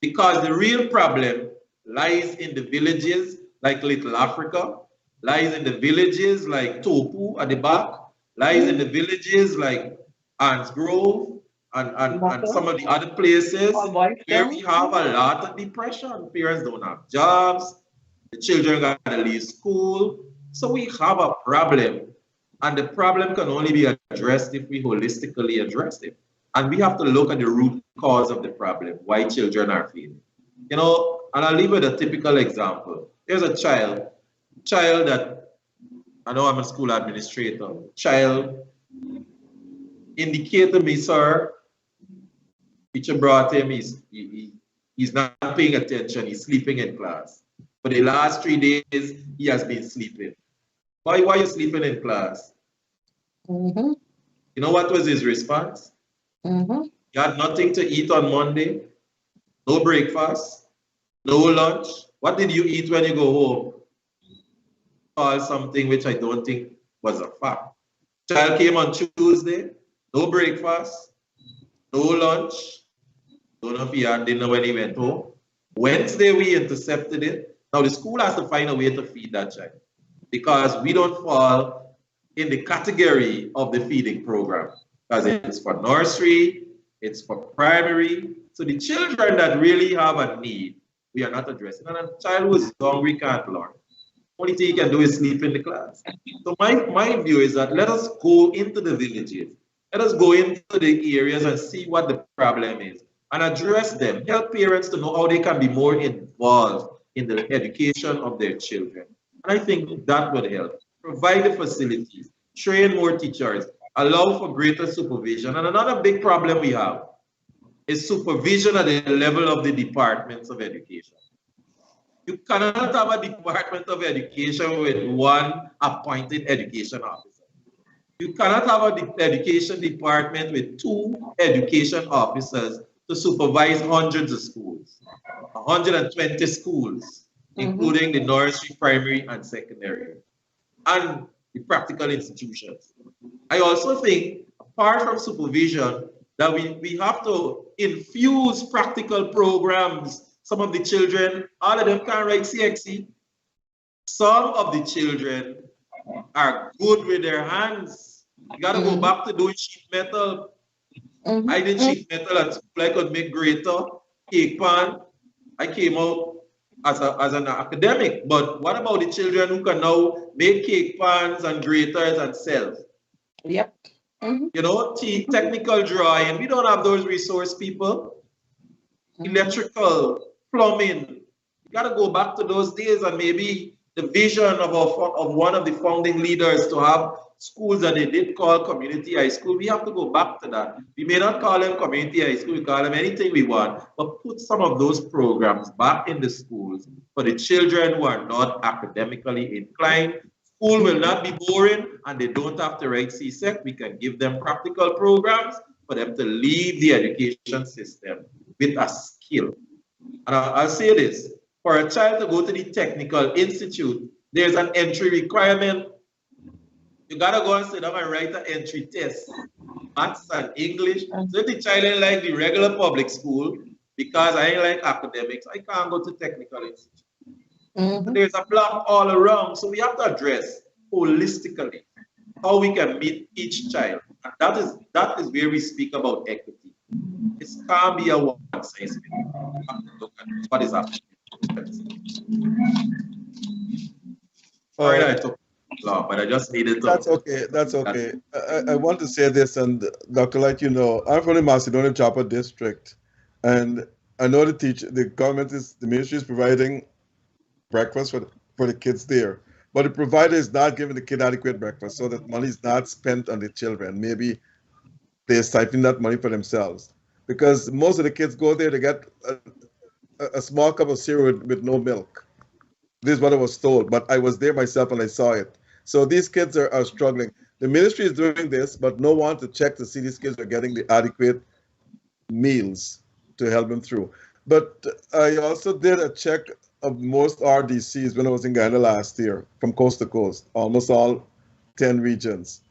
Because the real problem lies in the villages like Little Africa, lies in the villages like Topu at the back, lies in the villages like Anns Grove, and some of the other places where we have a lot of depression. Parents don't have jobs, the children got to leave school. So we have a problem. And the problem can only be addressed if we holistically address it. And we have to look at the root cause of the problem, why children are failing. You know, and I'll leave with a typical example. There's a child that, I know I'm a school administrator, child indicated to me, sir, teacher brought him, he's not paying attention, he's sleeping in class. For the last 3 days, he has been sleeping. Why are you sleeping in class? Mm-hmm. You know what was his response? Mm-hmm. He had nothing to eat on Monday, no breakfast, no lunch. What did you eat when you go home? Or something which I don't think was a fact. Child came on Tuesday, no breakfast, no lunch. Don't know if he had dinner when he went home. Wednesday, we intercepted it. Now, the school has to find a way to feed that child because we don't fall in the category of the feeding program because it's for nursery, it's for primary. So the children that really have a need, we are not addressing. And a child who is hungry can't learn. Only thing he can do is sleep in the class. So my view is that let us go into the villages. Let us go into the areas and see what the problem is and address them. Help parents to know how they can be more involved in the education of their children. And I think that would help. Provide the facilities, train more teachers, allow for greater supervision. And another big problem we have is supervision at the level of the departments of education. You cannot have a department of education with one appointed education officer. You cannot have an education department with 2 education officers to supervise hundreds of schools, 120 schools, including the nursery, primary, and secondary, and the practical institutions. I also think, apart from supervision, that we have to infuse practical programs. Some of the children, all of them can't write CXC. Some of the children are good with their hands. You gotta go back to doing sheet metal. I did sheet metal at school. I could make grater, cake pan. I came out as an academic. But what about the children who can now make cake pans and graters and sell? Yep. You know, technical drawing. We don't have those resource people. Electrical, plumbing. You got to go back to those days and maybe the vision of one of the founding leaders to have schools that they did call community high school. We have to go back to that. We may not call them community high school, we call them anything we want, but put some of those programs back in the schools for the children who are not academically inclined. School will not be boring and they don't have to write CSEC. We can give them practical programs for them to leave the education system with a skill. And I'll say this, for a child to go to the technical institute, there's an entry requirement. You gotta go and sit down and write an entry test, maths and English. So if the child ain't like the regular public school, because I ain't like academics, I can't go to technical institute. So there's a block all around. So we have to address holistically how we can meet each child. And that is where we speak about equity. It can't be a one size fits all. We have to look at what is happening. Sorry that I took long, but I just needed to. That's okay. That's okay. I want to say this, and Dr. Light, you know, I'm from the Macedonia Chopper District, and I know the government the ministry is providing breakfast for the kids there, but the provider is not giving the kid adequate breakfast, so that money is not spent on the children. Maybe they're siphoning that money for themselves, because most of the kids go there to get a small cup of cereal with no milk. This is what I was told, but I was there myself and I saw it. So these kids are struggling. The ministry is doing this, but no one to check to see these kids are getting the adequate meals to help them through. But I also did a check of most RDCs when I was in Guyana last year, from coast to coast, almost all 10 regions.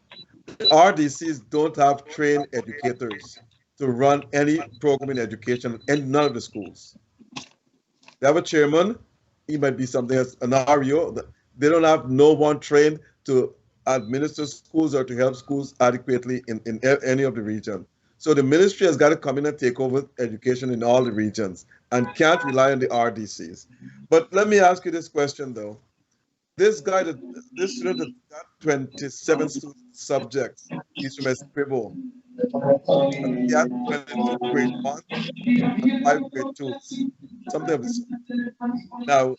RDCs don't have trained educators to run any program in education in none of the schools. They have a chairman, he might be something else, an REO. They don't have no one trained to administer schools or to help schools adequately in any of the region. So the ministry has got to come in and take over education in all the regions and can't rely on the RDCs. But let me ask you this question though. This guy that this student that got 27 subjects, he's from Escribo. He had 22 grade one and 5 grade 2s. Something of this. Now,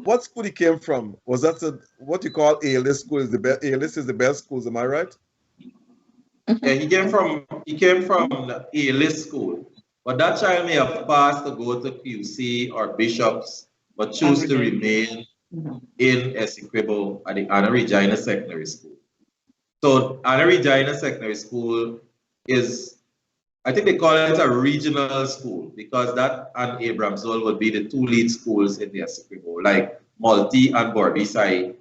what school he came from? Was that what you call A-list school? Is the best A-list is the best schools, am I right? Yeah, he came from the A-list school, but that child may have passed to go to QC or Bishops, but choose to remain in Essequibo at the Anna Regina Secondary School. So Anna Regina Secondary School is, I think they call it a regional school because that and Abramsville would be the two lead schools in the Essequibo, like Multi and Borbisai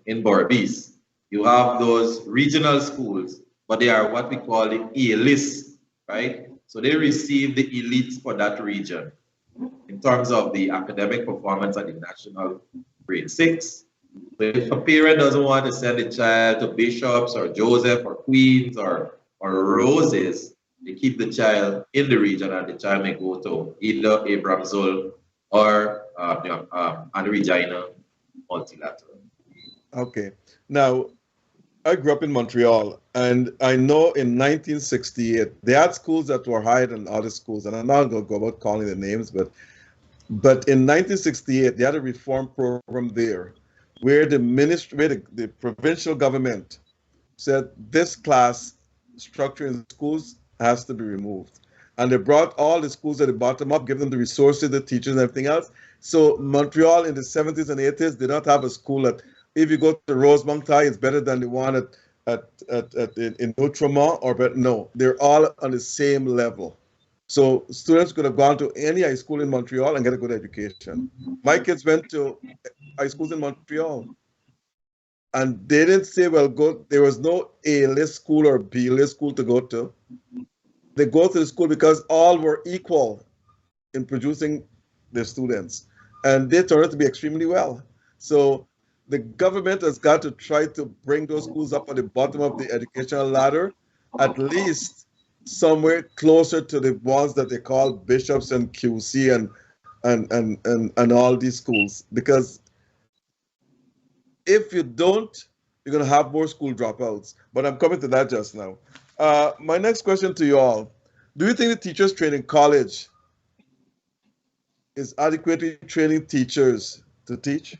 in Borbis. You have those regional schools, but they are what we call the A-list, right? So they receive the elites for that region in terms of the academic performance at the national grade 6. But if a parent doesn't want to send a child to Bishops or Joseph or Queens or Roses, they keep the child in the region and the child may go to either Abramsville or Anna Regina Multilateral. Okay. Now, I grew up in Montreal, and I know in 1968 they had schools that were higher than other schools, and I'm not going to go about calling the names, but in 1968 they had a reform program there, where the ministry, where the provincial government said this class structure in schools has to be removed, and they brought all the schools at the bottom up, give them the resources, the teachers, and everything else. So Montreal in the 70s and 80s did not have a school that if you go to Rosemont High, it's better than the one in Outremont, but no, they're all on the same level. So students could have gone to any high school in Montreal and get a good education. My kids went to high schools in Montreal, and they didn't say, well, go. There was no A-list school or B-list school to go to. They go to the school because all were equal in producing their students, and they turned out to be extremely well. So the government has got to try to bring those schools up at the bottom of the educational ladder, at least somewhere closer to the ones that they call Bishops and QC and all these schools. Because if you don't, you're going to have more school dropouts. But I'm coming to that just now. My next question to you all, do you think the teachers training college is adequately training teachers to teach?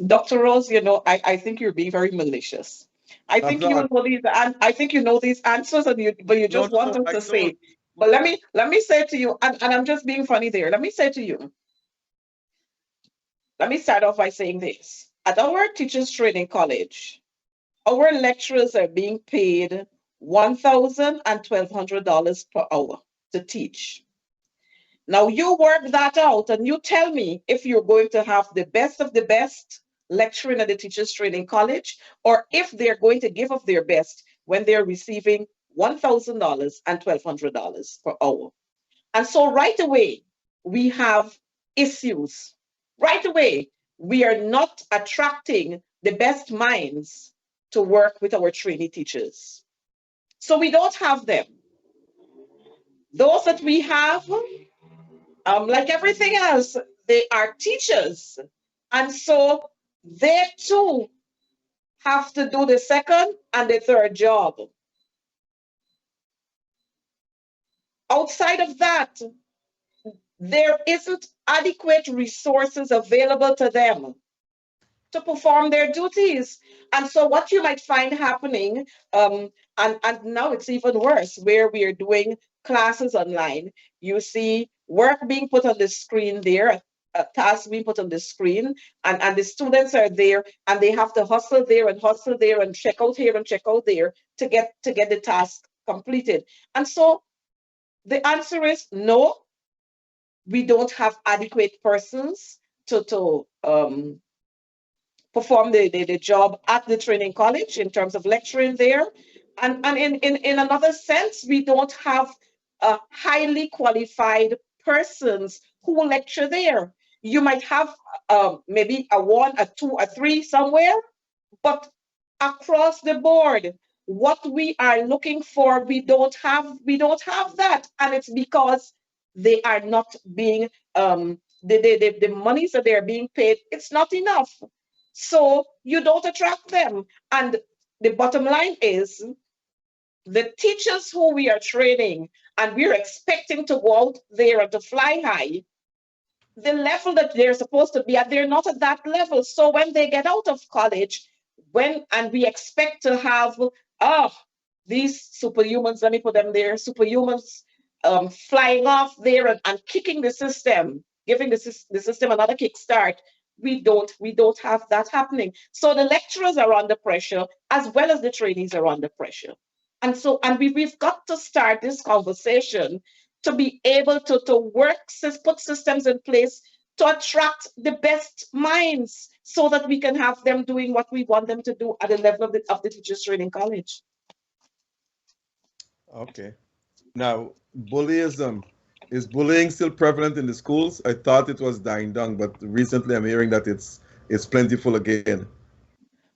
Dr. Rose, I think you're being very malicious. I I'm think you not. know these, and I think you know these answers, but you No, just want no, us I to say don't. it. But let me say to you, and I'm just being funny there. Let me say to you, let me start off by saying this. At our teachers training college, our lecturers are being paid $1,000 and $1,200 per hour to teach. Now you work that out and you tell me if you're going to have the best of the best lecturing at the teachers training college, or if they're going to give of their best when they're receiving $1,000 and $1,200 per hour. And so right away, we have issues. Right away, we are not attracting the best minds to work with our trainee teachers. So we don't have them. Those that we have, like everything else, they are teachers. And so they too have to do the second and the third job. Outside of that, there isn't adequate resources available to them to perform their duties. And so what you might find happening, and now it's even worse, where we are doing classes online, you see work being put on the screen there, tasks being put on the screen, and the students are there and they have to hustle there and check out here and check out there to get the task completed. And so the answer is no, we don't have adequate persons to perform the job at the training college in terms of lecturing there. And in another sense, we don't have highly qualified persons who will lecture there. You might have maybe a one, a two, a three somewhere, but across the board, what we are looking for, we don't have that, and it's because they are not being the monies that they're being paid, it's not enough, so you don't attract them. And the bottom line is, the teachers who we are training and we're expecting to go out there and to fly high, the level that they're supposed to be at, they're not at that level. So when they get out of college, and we expect to have, oh, these superhumans, let me put them there, superhumans flying off there and kicking the system, giving the system another kickstart. We don't have that happening. So the lecturers are under pressure as well as the trainees are under pressure. And we've got to start this conversation to be able to put systems in place to attract the best minds so that we can have them doing what we want them to do at the level of the teachers training college. Okay. Now, bullyism. Is bullying still prevalent in the schools? I thought it was dying down, but recently I'm hearing that it's plentiful again.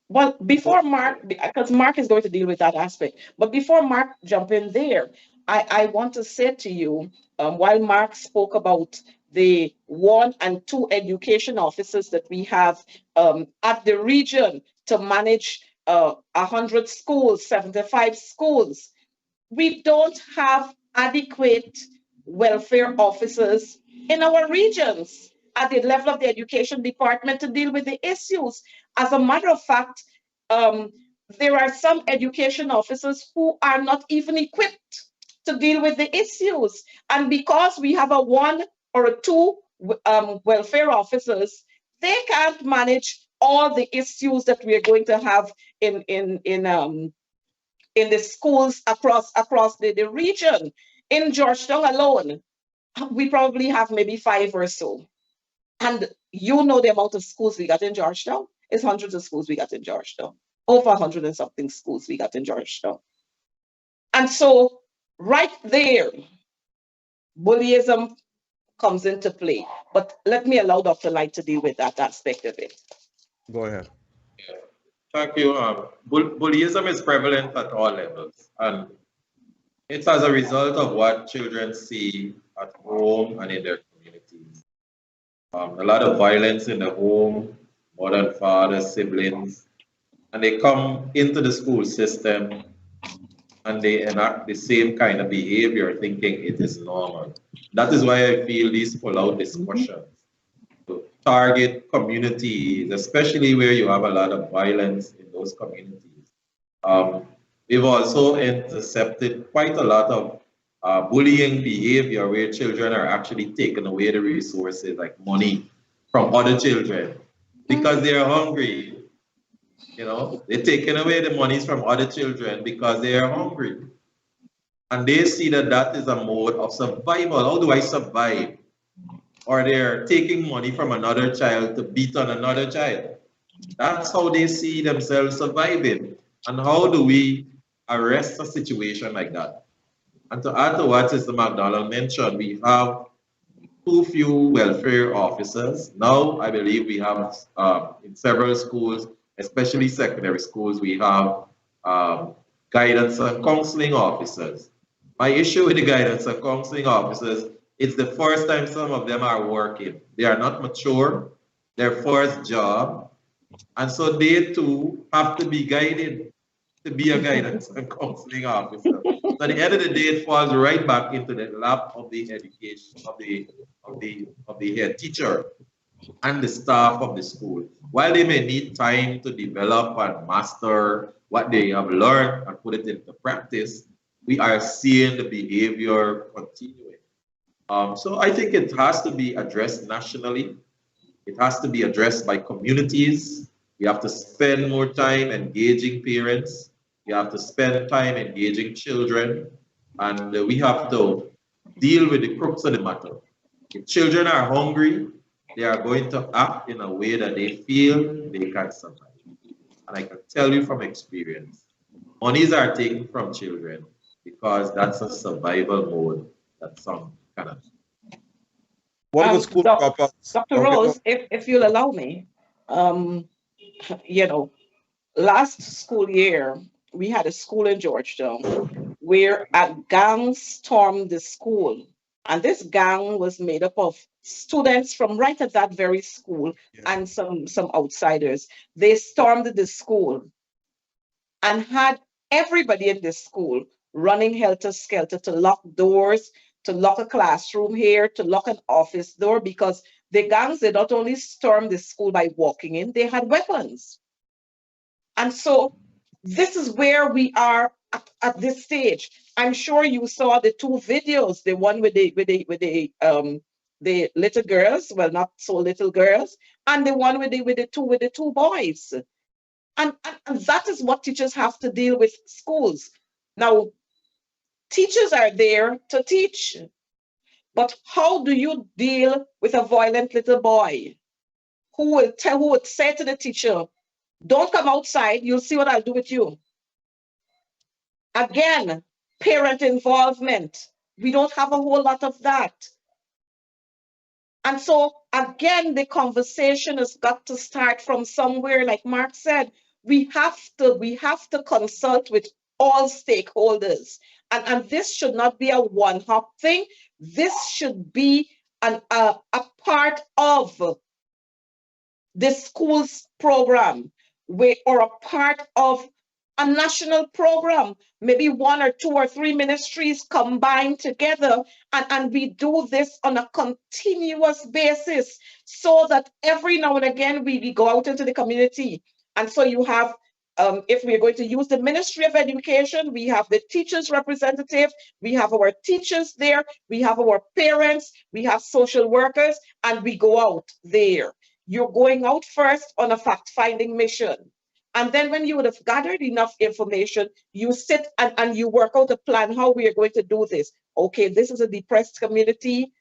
Well, before Mark, because Mark is going to deal with that aspect, but before Mark jump in there, I want to say to you, while Mark spoke about the 1 and 2 education officers that we have at the region to manage 100 schools, 75 schools, we don't have adequate welfare officers in our regions at the level of the education department to deal with the issues. As a matter of fact, um, there are some education officers who are not even equipped to deal with the issues. And because we have a 1 or 2 welfare officers, they can't manage all the issues that we are going to have in the schools across the region. In Georgetown alone, we probably have maybe 5 or so. And you know the amount of schools we got in Georgetown? It's hundreds of schools we got in Georgetown. Over 100 and something schools we got in Georgetown. And so right there, bullyism comes into play. But let me allow Dr. Light to deal with that aspect of it. Go ahead. Thank you. Bullyism is prevalent at all levels, and it's as a result of what children see at home and in their communities. A lot of violence in the home, mother and father, siblings, and they come into the school system and they enact the same kind of behavior thinking it is normal. That is why I feel these pull-out discussions to target communities, especially where you have a lot of violence in those communities. We've also intercepted quite a lot of bullying behavior where children are actually taking away the resources like money from other children because they're hungry. You know, they're taking away the monies from other children because they are hungry. And they see that that is a mode of survival. How do I survive? Or they're taking money from another child to beat on another child. That's how they see themselves surviving. And how do we arrest a situation like that? And to add to what Sister McDonald mentioned, we have too few welfare officers. Now, I believe we have in several schools, especially secondary schools, we have guidance and counseling officers. My issue with the guidance and counseling officers, it's the first time some of them are working. They are not mature, their first job, and so they too have to be guided to be a guidance and counseling officer. So at the end of the day, it falls right back into the lap of the education of the head teacher and the staff of the school. While they may need time to develop and master what they have learned and put it into practice, we are seeing the behavior continuing. So I think it has to be addressed nationally. It has to be addressed by communities. We have to spend more time engaging parents. We have to spend time engaging children. And we have to deal with the crux of the matter. If children are hungry, they are going to act in a way that they feel they can survive. And I can tell you from experience, monies are taken from children because that's a survival mode that some cannot. What about school dropouts? Dr. Okay, Rose, if you'll allow me, you know, last school year, we had a school in Georgetown where a gang stormed the school. And this gang was made up of students from right at that very school Yeah. and some outsiders. They stormed the school and had everybody in the school running helter skelter to lock doors, to lock a classroom here, to lock an office door, because the gangs did not only storm the school by walking in, they had weapons. And so this is where we are at this stage. I'm sure you saw the two videos, the one with the little girls, well, not so little girls, and the one with the two boys. And that is what teachers have to deal with schools. Now, teachers are there to teach, but how do you deal with a violent little boy who would say to the teacher, don't come outside, you'll see what I'll do with you. Again, parent involvement. We don't have a whole lot of that. And so again, the conversation has got to start from somewhere. Like Mark said, we have to consult with all stakeholders. And this should not be a one-hop thing. This should be a part of the school's program, or a part of a national program, maybe one or two or three ministries combined together, and we do this on a continuous basis, so that every now and again we go out into the community. And so you have, if we're going to use the Ministry of Education, we have the teachers representative, we have our teachers there, we have our parents, we have social workers, and we go out there. You're going out first on a fact-finding mission. And then when you would have gathered enough information, you sit and you work out a plan how we are going to do this. Okay, this is a depressed community,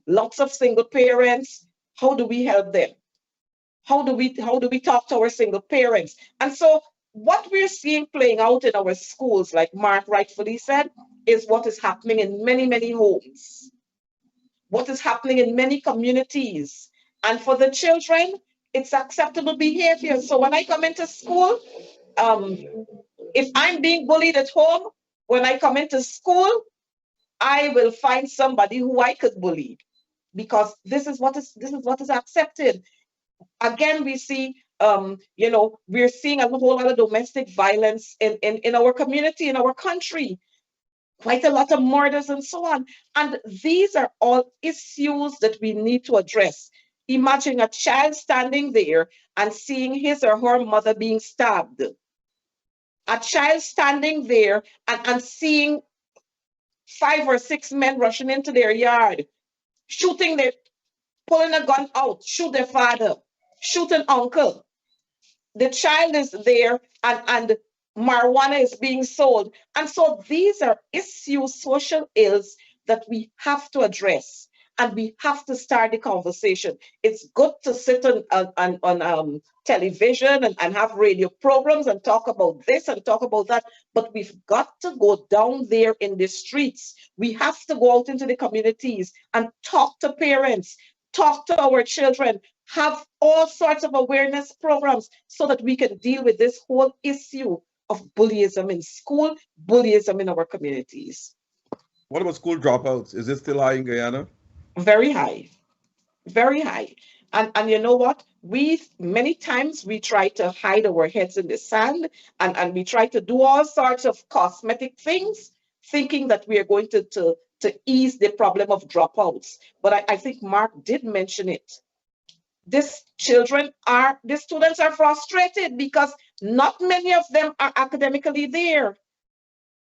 lots of single parents. How do we help them? How do we talk to our single parents? And so what we're seeing playing out in our schools, like Mark rightfully said, is what is happening in many, many homes, what is happening in many communities. And for the children, it's acceptable behavior. So when I come into school, if I'm being bullied at home, when I come into school, I will find somebody who I could bully, because this is what is accepted. Again, we see, we're seeing a whole lot of domestic violence in our community, in our country, quite a lot of murders and so on. And these are all issues that we need to address. Imagine a child standing there and seeing his or her mother being stabbed. A child standing there and seeing 5 or 6 men rushing into their yard, pulling a gun out, shoot their father, shoot an uncle. The child is there and marijuana is being sold. And so these are issues, social ills that we have to address, and we have to start the conversation. It's good to sit on television and have radio programs and talk about this and talk about that, but we've got to go down there in the streets. We have to go out into the communities and talk to parents, talk to our children, have all sorts of awareness programs so that we can deal with this whole issue of bullyism in school, bullyism in our communities. What about school dropouts? Is it still high in Guyana? Very high, very high. And you know what? Many times we try to hide our heads in the sand, and we try to do all sorts of cosmetic things, thinking that we are going to ease the problem of dropouts. But I think Mark did mention it. The students are frustrated because not many of them are academically there.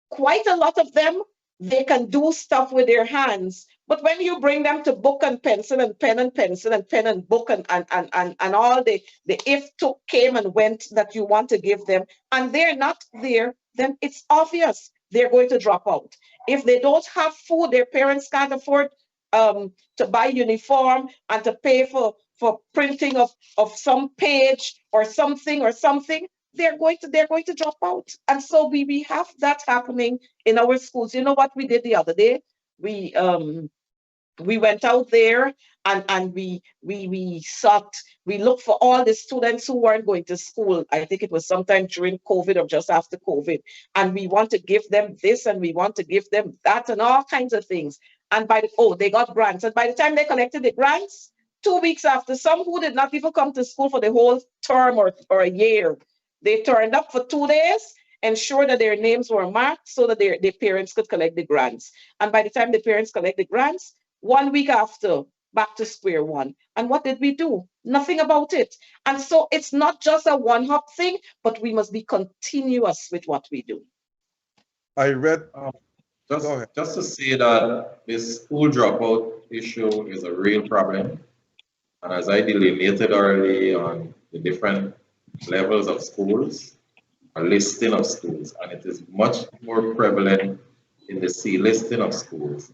Quite a lot of them, they can do stuff with their hands. But when you bring them to book and pencil and pen and pencil and pen and book and all the if, took, came and went that you want to give them, and they're not there, then it's obvious they're going to drop out. If they don't have food, their parents can't afford to buy uniform and to pay for printing of some page or something, they're going to drop out. And so we have that happening in our schools. You know what we did the other day? We went out there and we sought, we looked for all the students who weren't going to school. I think it was sometime during COVID or just after COVID. And we want to give them this and we want to give them that and all kinds of things. And they got grants. And by the time they collected the grants, 2 weeks after, some who did not even come to school for the whole term or a year, they turned up for 2 days, ensure that their names were marked so that their parents could collect the grants. And by the time the parents collect the grants, 1 week after, back to square one. And what did we do? Nothing about it. And so it's not just a one-hop thing, but we must be continuous with what we do. I read. Just, Go ahead. just to say that this school dropout issue is a real problem. And as I delineated early on the different levels of schools, a listing of schools, and it is much more prevalent in the C listing of schools.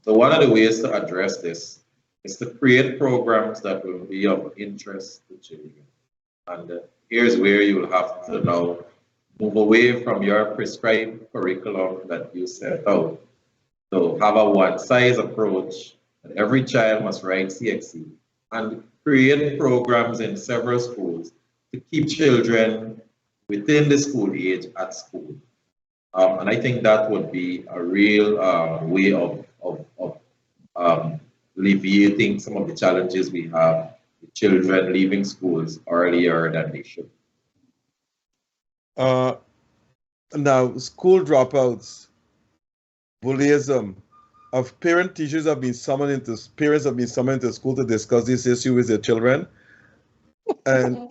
So one of the ways to address this is to create programs that will be of interest to children. And here's where you will have to now move away from your prescribed curriculum that you set out. So have a one-size approach that every child must write CXC and create programs in several schools to keep children within the school age at school. And I think that would be a real way of alleviating some of the challenges we have with children leaving schools earlier than they should. Now, school dropouts, bullyism, parents have been summoned into school to discuss this issue with their children. And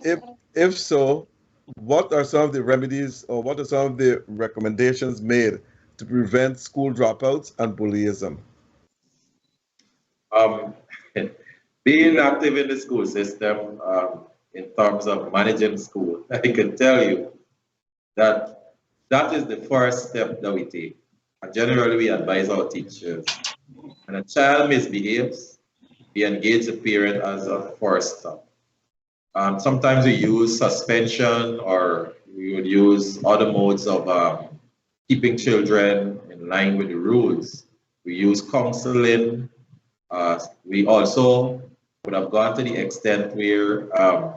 if so, what are some of the remedies or what are some of the recommendations made to prevent school dropouts and bullyism? Being active in the school system in terms of managing school, I can tell you that that is the first step that we take. And generally, we advise our teachers, when a child misbehaves, we engage the parent as a first step. Sometimes we use suspension or we would use other modes of keeping children in line with the rules. We use counseling. We also would have gone to the extent where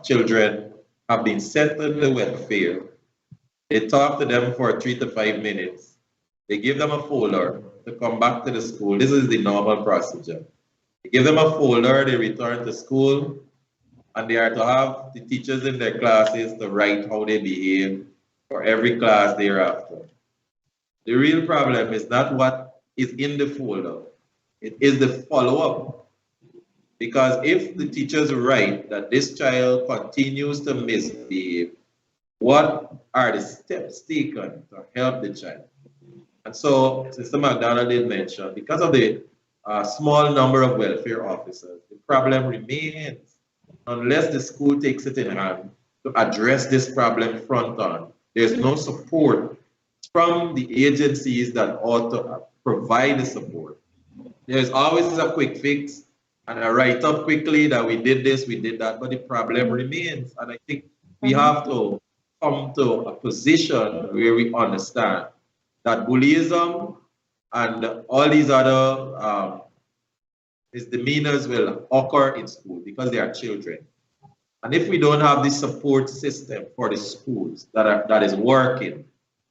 children have been sent to the welfare. They talk to them for 3 to 5 minutes. They give them a folder to come back to the school. This is the normal procedure. They give them a folder, they return to school, and they are to have the teachers in their classes to write how they behave for every class thereafter. The real problem is not what is in the folder. It is the follow-up. Because if the teachers write that this child continues to misbehave, what are the steps taken to help the child? And so, Sister McDonald did mention, because of the small number of welfare officers, the problem remains. Unless the school takes it in hand to address this problem front on, there's no support from the agencies that ought to provide the support. There's always a quick fix and a write-up quickly that we did this, we did that, but the problem remains. And I think we have to come to a position where we understand that bullyism and all these other misdemeanors will occur in school because they are children. And if we don't have this support system for the schools that is working,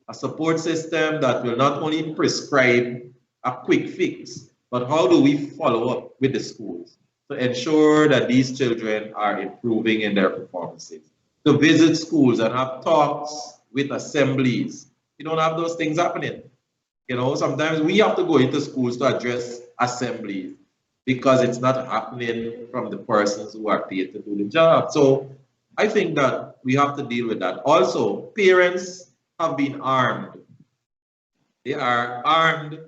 a support system that will not only prescribe a quick fix, but how do we follow up with the schools to ensure that these children are improving in their performances? To visit schools and have talks with assemblies. You don't have those things happening. You know, sometimes we have to go into schools to address assemblies because it's not happening from the persons who are paid to do the job. So I think that we have to deal with that. Also, parents have been armed. They are armed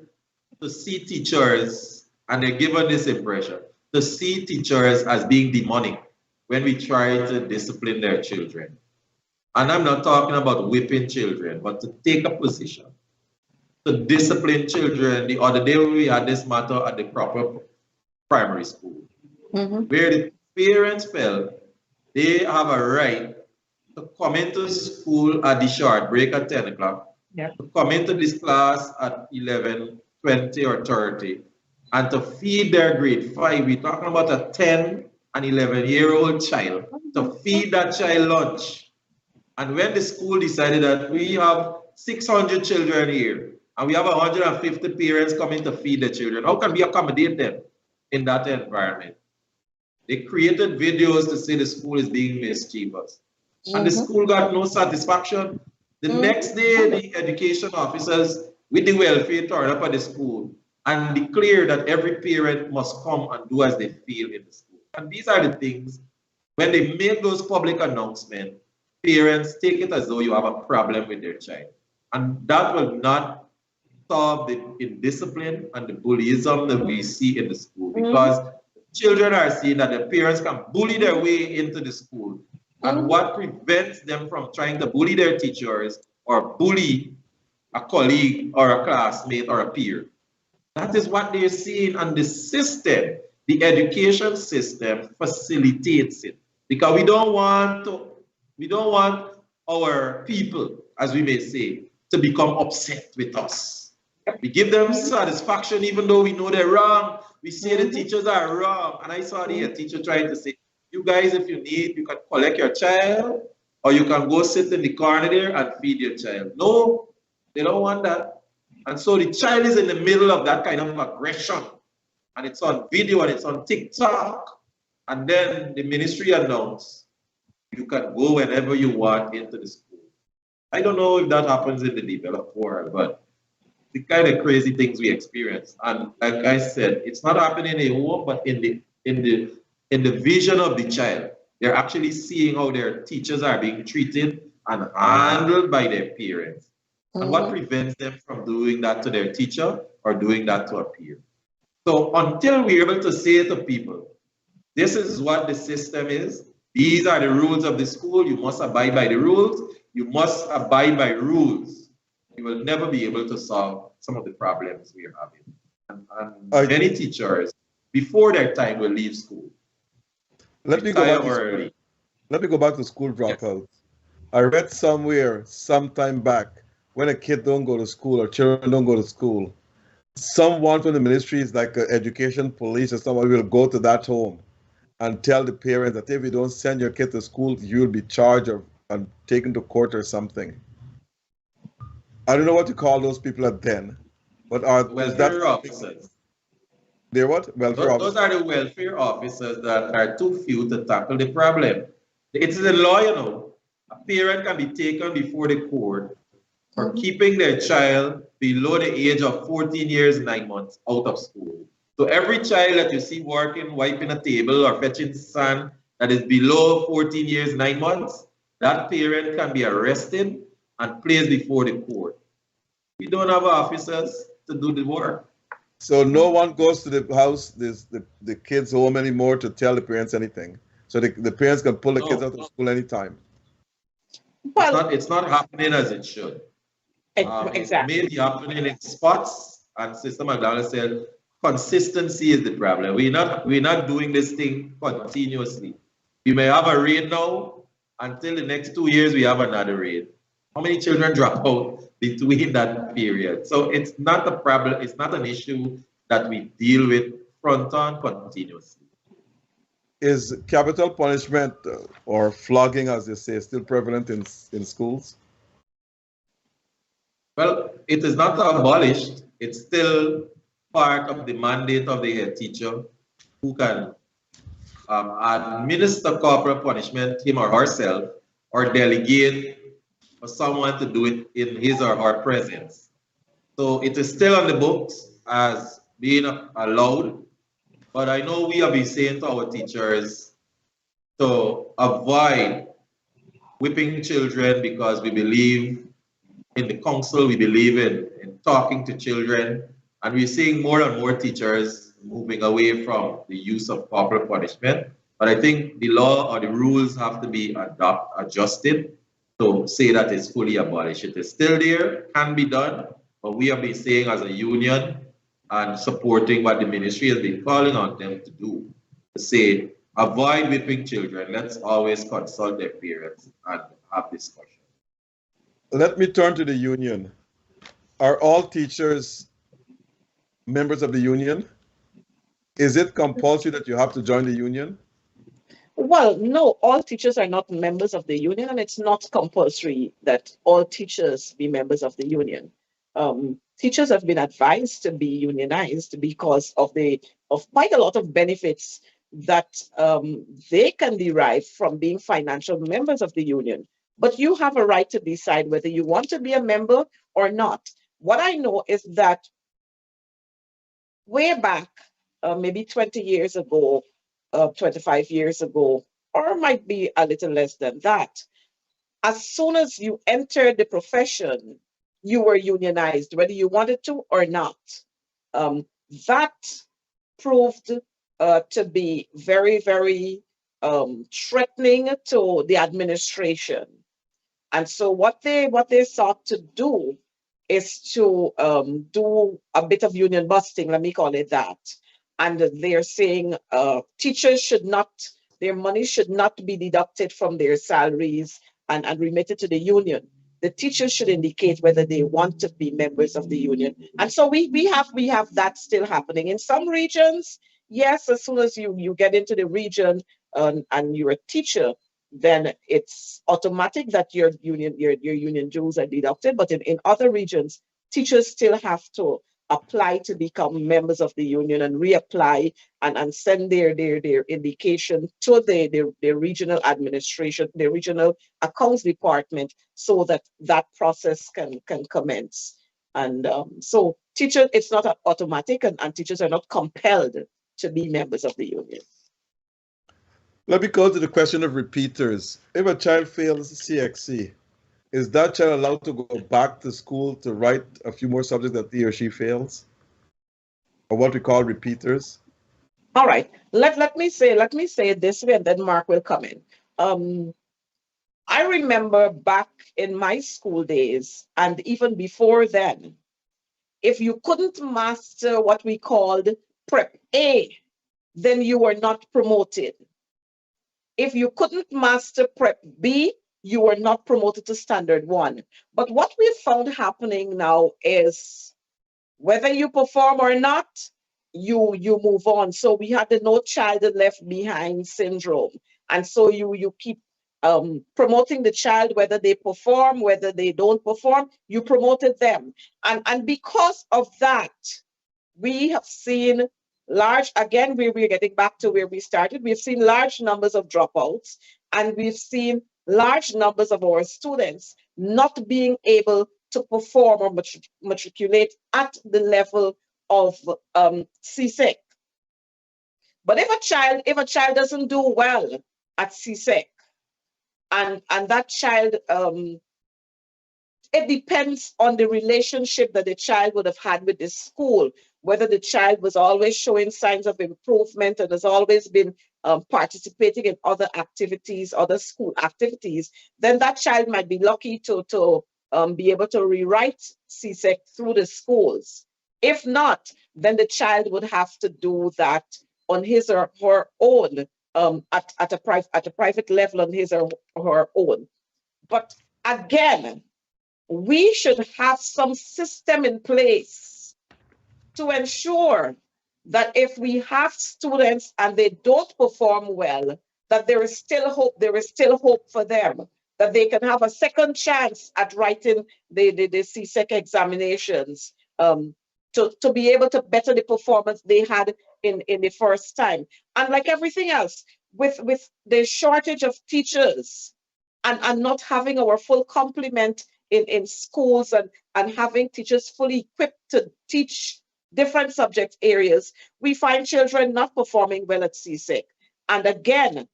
to see teachers, and they're given this impression, to see teachers as being demonic when we try to discipline their children. And I'm not talking about whipping children, but to take a position to discipline children. The other day we had this matter at the proper primary school, where the parents felt they have a right to come into school at the short break at 10 o'clock, to come into this class at 11, 20 or 30, and to feed their grade 5, we're talking about a 10 and 11-year-old child, to feed that child lunch. And when the school decided that we have 600 children here, and we have 150 parents coming to feed the children, how can we accommodate them in that environment? They created videos to say the school is being mischievous. And the school got no satisfaction. The next day, the education officers with the welfare turned up at the school and declared that every parent must come and do as they feel in the school. And these are the things, when they make those public announcements, parents take it as though you have a problem with their child. And that will not solve the indiscipline and the bullyism that we see in the school, because children are seeing that the parents can bully their way into the school. And what prevents them from trying to bully their teachers or bully a colleague or a classmate or a peer? That is what they're seeing, and the system, the education system, facilitates it. Because we don't want our people, as we may say, to become upset with us. We give them satisfaction even though we know they're wrong. We say the teachers are wrong. And I saw the teacher trying to say, you guys, if you need, you can collect your child, or you can go sit in the corner there and feed your child. No, they don't want that. And so the child is in the middle of that kind of aggression. And it's on video and it's on TikTok. And then the ministry announced, you can go whenever you want into the school. I don't know if that happens in the developed world, but the kind of crazy things we experience. And like I said, it's not happening in home, but in the vision of the child. They're actually seeing how their teachers are being treated and handled by their parents. And what prevents them from doing that to their teacher or doing that to a peer? So until we're able to say to people, this is what the system is, these are the rules of the school, you must abide by the rules, you must abide by rules, you will never be able to solve some of the problems we are having. And many teachers, before their time, will leave school. Let me go back to school dropouts. I read somewhere sometime back, when a kid don't go to school or children don't go to school, someone from the ministries like education police or someone will go to that home and tell the parents that if you don't send your kid to school, you'll be charged and taken to court or something. I don't know what to call those people at then, but welfare officers. They're what? Welfare officers. Those are the welfare officers that are too few to tackle the problem. It's the law, you know. A parent can be taken before the court for keeping their child below the age of 14 years, 9 months out of school. So every child that you see working, wiping a table or fetching sand that is below 14 years, 9 months, that parent can be arrested and placed before the court. We don't have officers to do the work. So no one goes to the house, the kids' home anymore to tell the parents anything. So the parents can pull the kids out of school anytime. Well, it's not happening as it should. Exactly. It may be happening in spots, and Sister McDonald said, consistency is the problem. We're not doing this thing continuously. We may have a raid now, until the next 2 years we have another raid. How many children drop out between that period? So it's not a problem, it's not an issue that we deal with front on continuously. Is capital punishment or flogging, as you say, still prevalent in schools? Well, it is not abolished. It's still part of the mandate of the head teacher, who can administer corporal punishment, him or herself, or delegate for someone to do it in his or her presence. So it is still on the books as being allowed, but I know we have been saying to our teachers to avoid whipping children, because we believe in the counsel, we believe in talking to children, and we're seeing more and more teachers moving away from the use of corporal punishment. But I think the law or the rules have to be adjusted to say that it's fully abolished. It is still there, can be done, but we have been saying as a union and supporting what the ministry has been calling on them to do, to say, avoid whipping children. Let's always consult their parents and have discussion. Let me turn to the union. Are all teachers members of the union? Is it compulsory that you have to join the union? Well, no, all teachers are not members of the union, and it's not compulsory that all teachers be members of the union. Teachers have been advised to be unionized because of quite a lot of benefits that they can derive from being financial members of the union. But you have a right to decide whether you want to be a member or not. What I know is that way back, maybe 20 years ago, 25 years ago, or might be a little less than that, as soon as you entered the profession, you were unionized, whether you wanted to or not. Um, that proved to be very, very threatening to the administration. And so what they sought to do is to do a bit of union busting, let me call it that. And they're saying teachers should not, their money should not be deducted from their salaries and remitted to the union. The teachers should indicate whether they want to be members of the union. And so we have that still happening. In some regions, yes, as soon as you get into the region and you're a teacher, then it's automatic that your union dues are deducted. But in other regions, teachers still have to apply to become members of the union and reapply and send their indication to the regional administration, the regional accounts department, so that that process can commence. And so teachers, it's not automatic, and teachers are not compelled to be members of the union. Let me go to the question of repeaters. If a child fails CXC, is that child allowed to go back to school to write a few more subjects that he or she fails? Or what we call repeaters? All right. Let me say it this way, and then Mark will come in. Um, I remember back in my school days, and even before then, if you couldn't master what we called Prep A, then you were not promoted. If you couldn't master Prep B, you were not promoted to Standard 1. But what we've found happening now is whether you perform or not, you move on. So we had the no child left behind syndrome. And so you keep promoting the child, whether they perform, whether they don't perform, you promoted them. And because of that, we have seen large, again, we're getting back to where we started. We've seen large numbers of dropouts, and we've seen large numbers of our students not being able to perform or matriculate at the level of CSEC. But if a child doesn't do well at CSEC, and that child it depends on the relationship that the child would have had with the school, whether the child was always showing signs of improvement and has always been participating in other activities, other school activities, then that child might be lucky to be able to rewrite CSEC through the schools. If not, then the child would have to do that on his or her own, at a private level on his or her own. But again, we should have some system in place to ensure that if we have students and they don't perform well, that there is still hope, there is still hope for them, that they can have a second chance at writing the CSEC examinations, to be able to better the performance they had in the first time. And like everything else, with the shortage of teachers and not having our full complement in schools and having teachers fully equipped to teach different subject areas, we find children not performing well at CSEC. And again,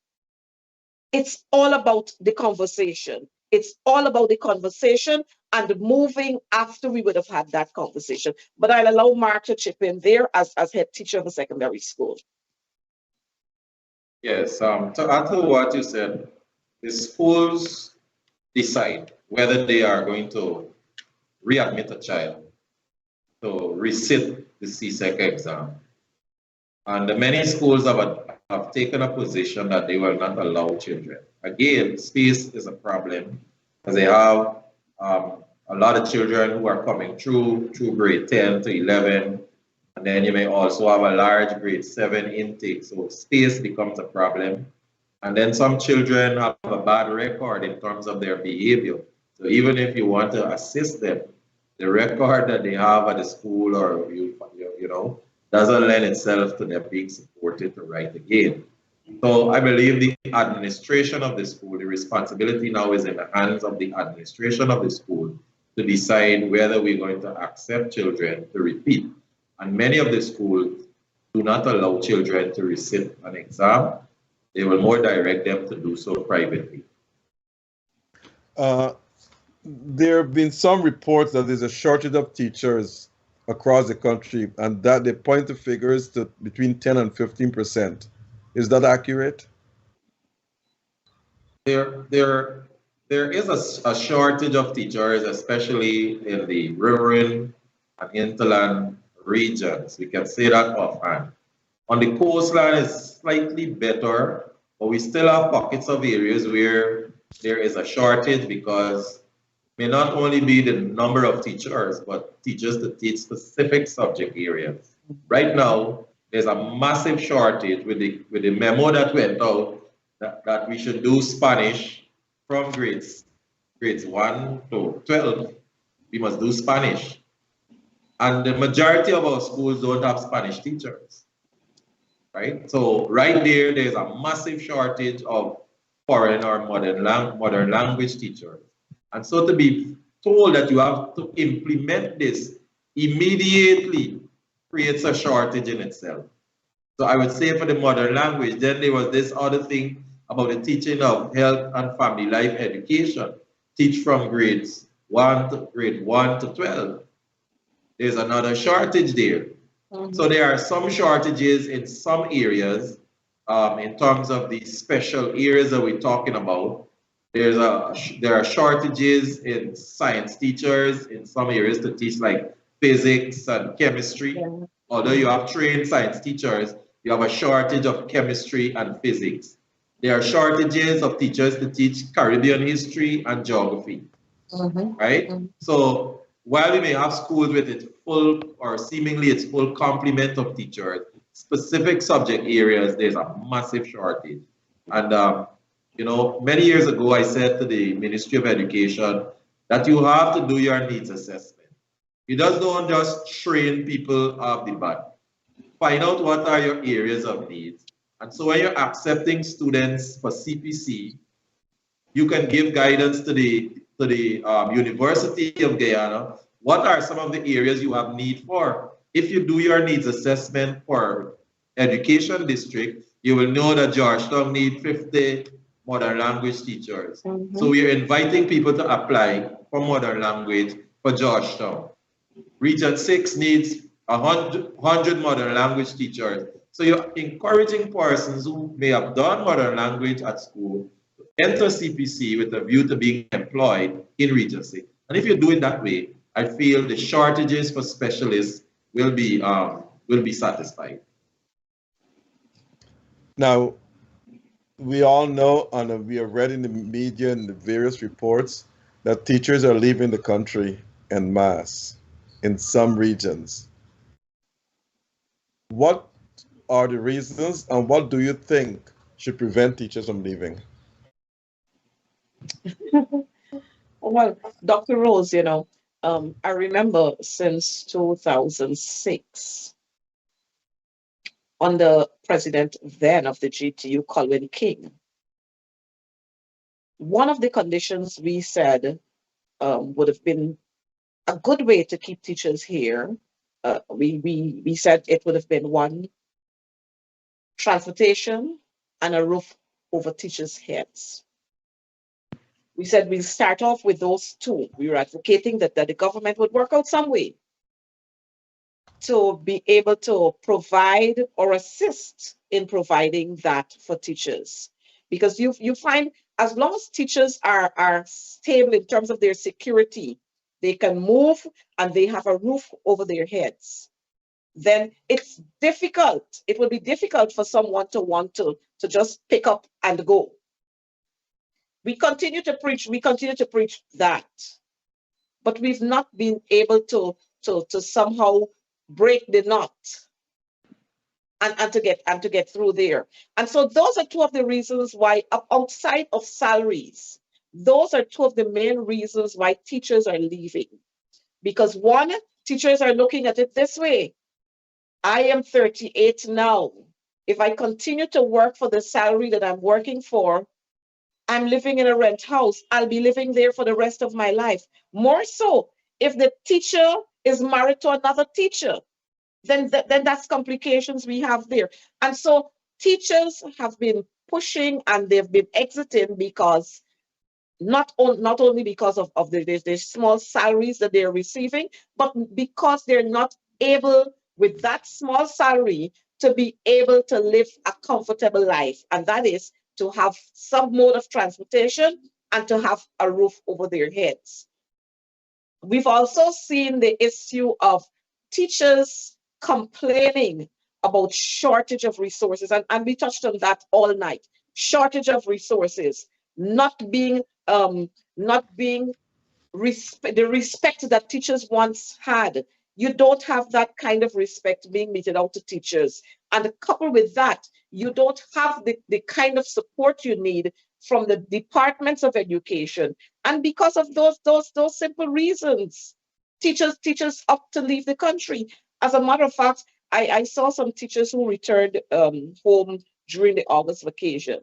it's all about the conversation. It's all about the conversation and moving after we would have had that conversation. But I'll allow Mark to chip in there as head teacher of a secondary school. Yes, to add to what you said, the schools decide whether they are going to readmit a child to resit the CSEC exam. And many schools have taken a position that they will not allow children. Again, space is a problem, because they have a lot of children who are coming through grade 10 to 11, And then you may also have a large grade 7 intake, so space becomes a problem. And then some children have a bad record in terms of their behavior. So even if you want to assist them, the record that they have at the school or you know doesn't lend itself to them being supported to write again. So I believe the administration of the school, the responsibility now is in the hands of the administration of the school to decide whether we're going to accept children to repeat. And many of the schools do not allow children to receive an exam. They will more direct them to do so privately. There have been some reports that there's a shortage of teachers across the country, and that they point to figures to between 10 and 15%. Is that accurate? There is a shortage of teachers, especially in the rural and hinterland regions. We can say that offhand. On the coastline, it's slightly better, but we still have pockets of areas where there is a shortage because it may not only be the number of teachers, but teachers to teach specific subject areas. Right now, there's a massive shortage with the memo that went out that we should do Spanish from grades 1 to 12. We must do Spanish. And the majority of our schools don't have Spanish teachers, right? So right there's a massive shortage of foreign or modern language teachers. And so to be told that you have to implement this immediately creates a shortage in itself. So I would say for the modern language, then there was this other thing about the teaching of health and family life education. Teach from grade 1 to 12. There's another shortage there. So there are some shortages in some areas in terms of the special areas that we're talking about. There are shortages in science teachers in some areas to teach like physics and chemistry. Yeah. Although you have trained science teachers, you have a shortage of chemistry and physics. There are shortages of teachers to teach Caribbean history and geography, right? So while we may have schools with its full or seemingly its full complement of teachers, specific subject areas, there's a massive shortage. And you know, many years ago, I said to the Ministry of Education that you have to do your needs assessment. You don't just train people off the bat. Find out what are your areas of needs. And so when you're accepting students for CPC, you can give guidance to the University of Guyana. What are some of the areas you have need for? If you do your needs assessment for education district, you will know that Georgetown needs 50 modern language teachers. So we are inviting people to apply for modern language for Georgetown. Region 6 needs 100 modern language teachers. So you're encouraging persons who may have done modern language at school to enter CPC with a view to being employed in Region 6. And if you do it that way, I feel the shortages for specialists will be satisfied. Now, we all know, and we have read in the media and the various reports, that teachers are leaving the country en masse in some regions. What are the reasons, and what do you think should prevent teachers from leaving? Well, Dr. Rose, you know, I remember since 2006, under President then of the GTU, Colwyn King, one of the conditions we said would have been a good way to keep teachers here. We said it would have been one, transportation and a roof over teachers' heads. We said we'll start off with those two. We were advocating that the government would work out some way to be able to provide or assist in providing that for teachers. Because you find as long as teachers are stable in terms of their security, they can move and they have a roof over their heads, then it's difficult. It will be difficult for someone to want to just pick up and go. We continue to preach that, but we've not been able to somehow break the knot and to get through there. And so those are two of the reasons why, outside of salaries, those are two of the main reasons why teachers are leaving. Because one, teachers are looking at it this way. I am 38 now. If I continue to work for the salary that I'm working for, I'm living in a rent house. I'll be living there for the rest of my life. More so, if the teacher is married to another teacher, then that's complications we have there. And so teachers have been pushing and they've been exiting because not only because of the small salaries that they're receiving, but because they're not able with that small salary to be able to live a comfortable life. And that is to have some mode of transportation and to have a roof over their heads. We've also seen the issue of teachers complaining about shortage of resources, and we touched on that all night. Shortage of resources, not being the respect that teachers once had. You don't have that kind of respect being meted out to teachers. And coupled with that, you don't have the kind of support you need from the departments of education. And because of those simple reasons, teachers opt to leave the country. As a matter of fact, I saw some teachers who returned home during the August vacation.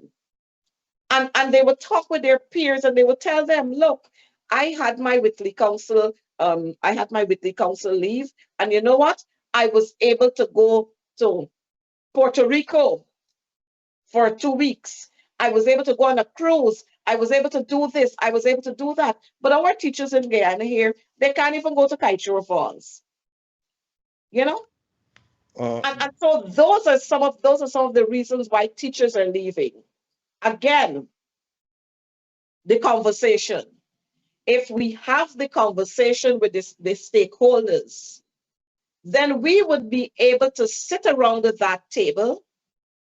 And they would talk with their peers and they would tell them, look, I had my Whitley Council leave, and you know what? I was able to go to Puerto Rico for 2 weeks. I was able to go on a cruise. I was able to do this. I was able to do that. But our teachers in Guyana here, they can't even go to Kaituro Falls. You know? And so those are some of the reasons why teachers are leaving. Again, the conversation. If we have the conversation with the stakeholders, then we would be able to sit around at that table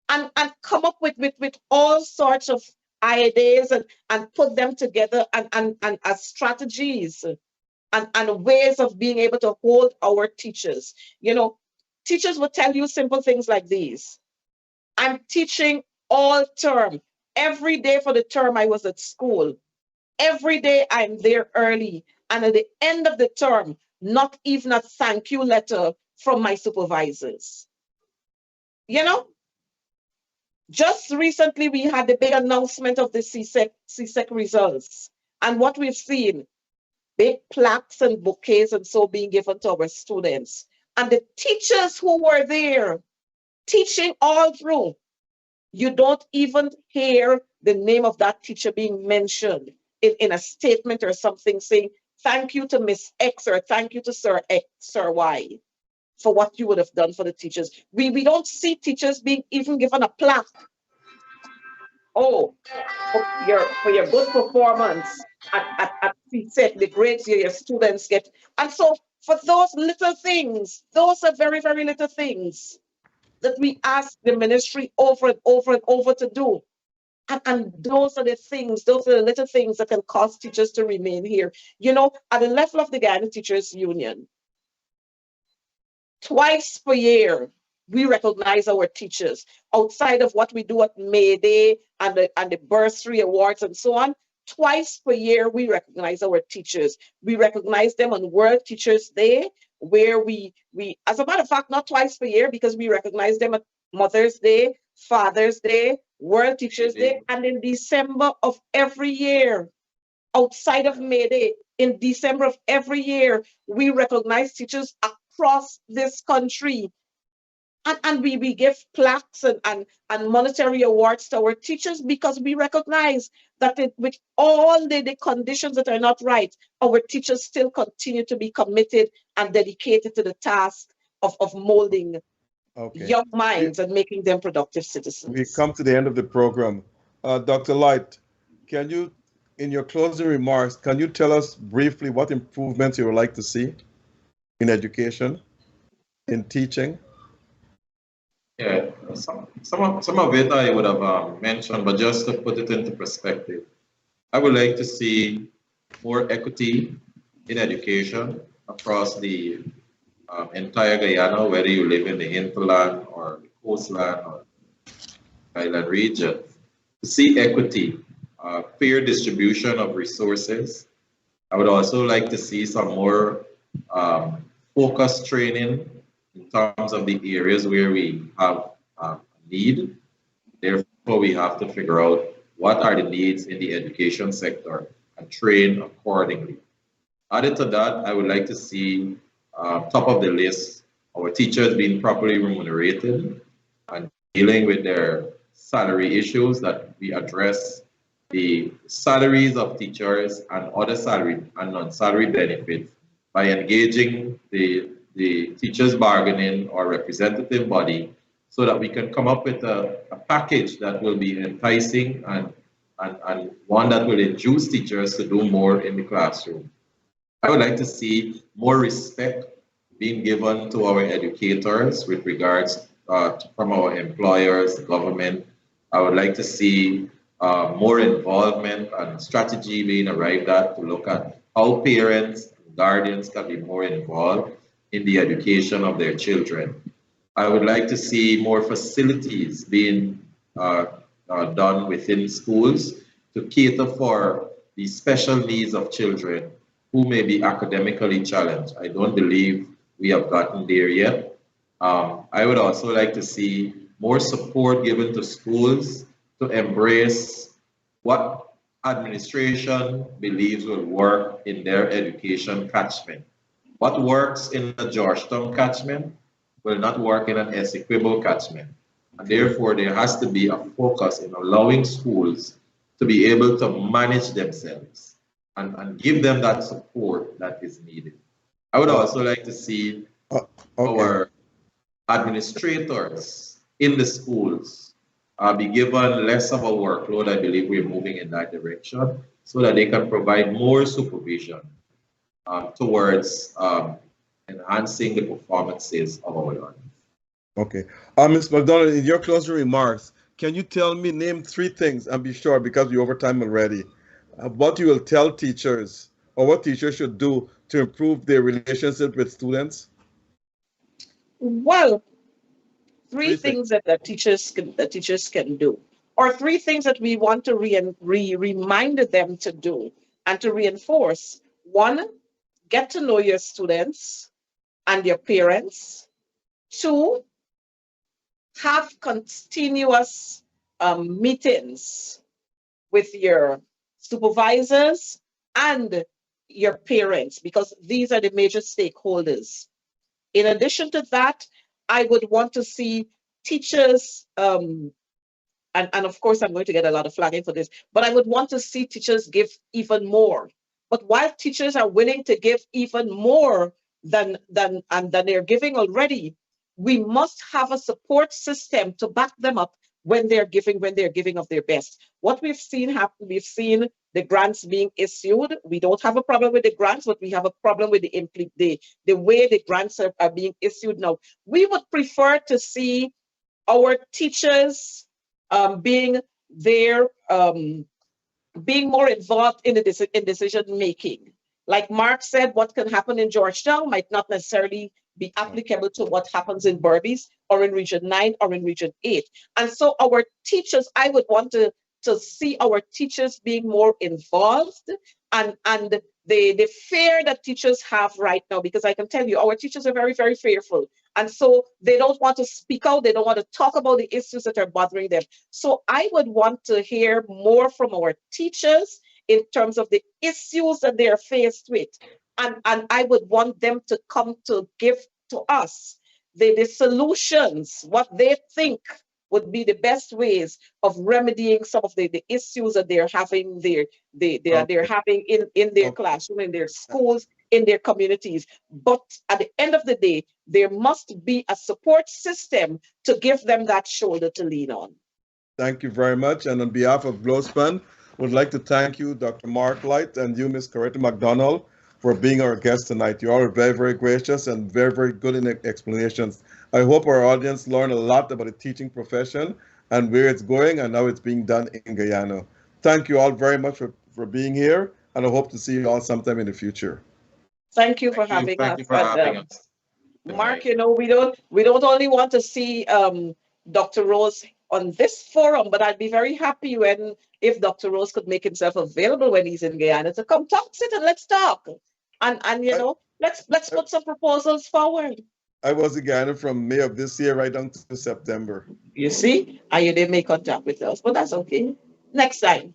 and come up with all sorts of ideas and put them together and as strategies and ways of being able to hold our teachers. You know, teachers will tell you simple things like these. I'm teaching all term. Every day for the term I was at school. Every day I'm there early. And at the end of the term, not even a thank you letter from my supervisors. You know, just recently we had the big announcement of the CSEC results. And what we've seen, big plaques and bouquets and so being given to our students. And the teachers who were there teaching all through, you don't even hear the name of that teacher being mentioned in a statement or something saying, thank you to Miss X or thank you to Sir X, Sir Y for what you would have done for the teachers. We don't see teachers being even given a plaque. Oh, for your good performance at CSEC, the grades your students get. And so for those little things, those are very, very little things that we ask the ministry over and over and over to do. And those are the things, those are the little things that can cause teachers to remain here. You know, at the level of the Guyana Teachers Union, twice per year, we recognize our teachers outside of what we do at May Day and the bursary awards and so on. Twice per year, we recognize our teachers. We recognize them on World Teachers Day, where we, as a matter of fact, not twice per year, because we recognize them at Mother's Day, Father's Day, World Teachers Day, and in December of every year, outside of May Day, in December of every year, we recognize teachers across this country. And we give plaques and monetary awards to our teachers because we recognize that with all the conditions that are not right, our teachers still continue to be committed and dedicated to the task of molding young minds and making them productive citizens. We come to the end of the program. Dr. Light, can you, in your closing remarks, can you tell us briefly what improvements you would like to see in education, in teaching? Yeah, some of it I would have mentioned, but just to put it into perspective, I would like to see more equity in education across the entire Guyana, whether you live in the hinterland or the coastland or island region, to see equity, fair distribution of resources. I would also like to see some more focused training in terms of the areas where we have need. Therefore, we have to figure out what are the needs in the education sector and train accordingly. Added to that, I would like to see top of the list our teachers being properly remunerated and dealing with their salary issues, that we address the salaries of teachers and other salary and non-salary benefits by engaging the teachers bargaining or representative body so that we can come up with a package that will be enticing and one that will induce teachers to do more in the classroom. I would like to see more respect being given to our educators with regards from our employers, government. I would like to see more involvement and strategy being arrived at to look at how parents and guardians can be more involved in the education of their children. I would like to see more facilities being done within schools to cater for the special needs of children who may be academically challenged. I don't believe we have gotten there yet. I would also like to see more support given to schools to embrace what administration believes will work in their education catchment. What works in a Georgetown catchment will not work in an Essequibo catchment. And therefore, there has to be a focus in allowing schools to be able to manage themselves and give them that support that is needed. I would also like to see our administrators in the schools be given less of a workload. I believe we're moving in that direction so that they can provide more supervision towards enhancing the performances of our learners. Okay. Ms. McDonald, in your closing remarks, can you tell me, name three things, and be sure because we're over time already, what you will tell teachers or what teachers should do to improve their relationship with students? Well, three Three things. things that the teachers can do, or three things that we want to remind them to do and to reinforce. One, get to know your students and your parents. Two, have continuous meetings with your supervisors and your parents, because these are the major stakeholders. In addition to that, I would want to see teachers, and of course, I'm going to get a lot of flagging for this, but I would want to see teachers give even more. But while teachers are willing to give even more than they're giving already, we must have a support system to back them up when they're giving of their best. What we've seen happen, we've seen the grants being issued. We don't have a problem with the grants, but we have a problem with the way the grants are being issued now. We would prefer to see our teachers being there, being more involved in in decision making. Like Mark said, what can happen in Georgetown might not necessarily be applicable to what happens in Berbice or in Region 9 or in Region 8. And so our teachers, I would want to see our teachers being more involved, and the fear that teachers have right now, because I can tell you our teachers are very, very fearful. And so they don't want to speak out, they don't want to talk about the issues that are bothering them. So I would want to hear more from our teachers in terms of the issues that they are faced with. And I would want them to come to give to us the solutions, what they think would be the best ways of remedying some of the issues that they're having they're having in their classroom, in their schools, in their communities. But at the end of the day, there must be a support system to give them that shoulder to lean on. Thank you very much. And on behalf of Globespan, would like to thank you, Dr. Mark Light, and you, Ms. Coretta McDonald, for being our guest tonight. You all are very, very gracious and very, very good in explanations. I hope our audience learned a lot about the teaching profession and where it's going and how it's being done in Guyana. Thank you all very much for being here, and I hope to see you all sometime in the future. Thank you for having us. Thank you for having us. Mark, we don't only want to see Dr. Rose on this forum, but I'd be very happy when if Dr. Rose could make himself available when he's in Guyana to come talk, sit and let's talk. And I, let's I, put some proposals forward. I was in Ghana from May of this year right down to September. You see? And you didn't make contact with us, but that's okay. Next time.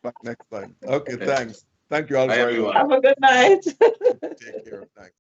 Back next time. Okay, thanks. Thank you all Bye, very much. everyone. Have a good night. Take care. Thanks.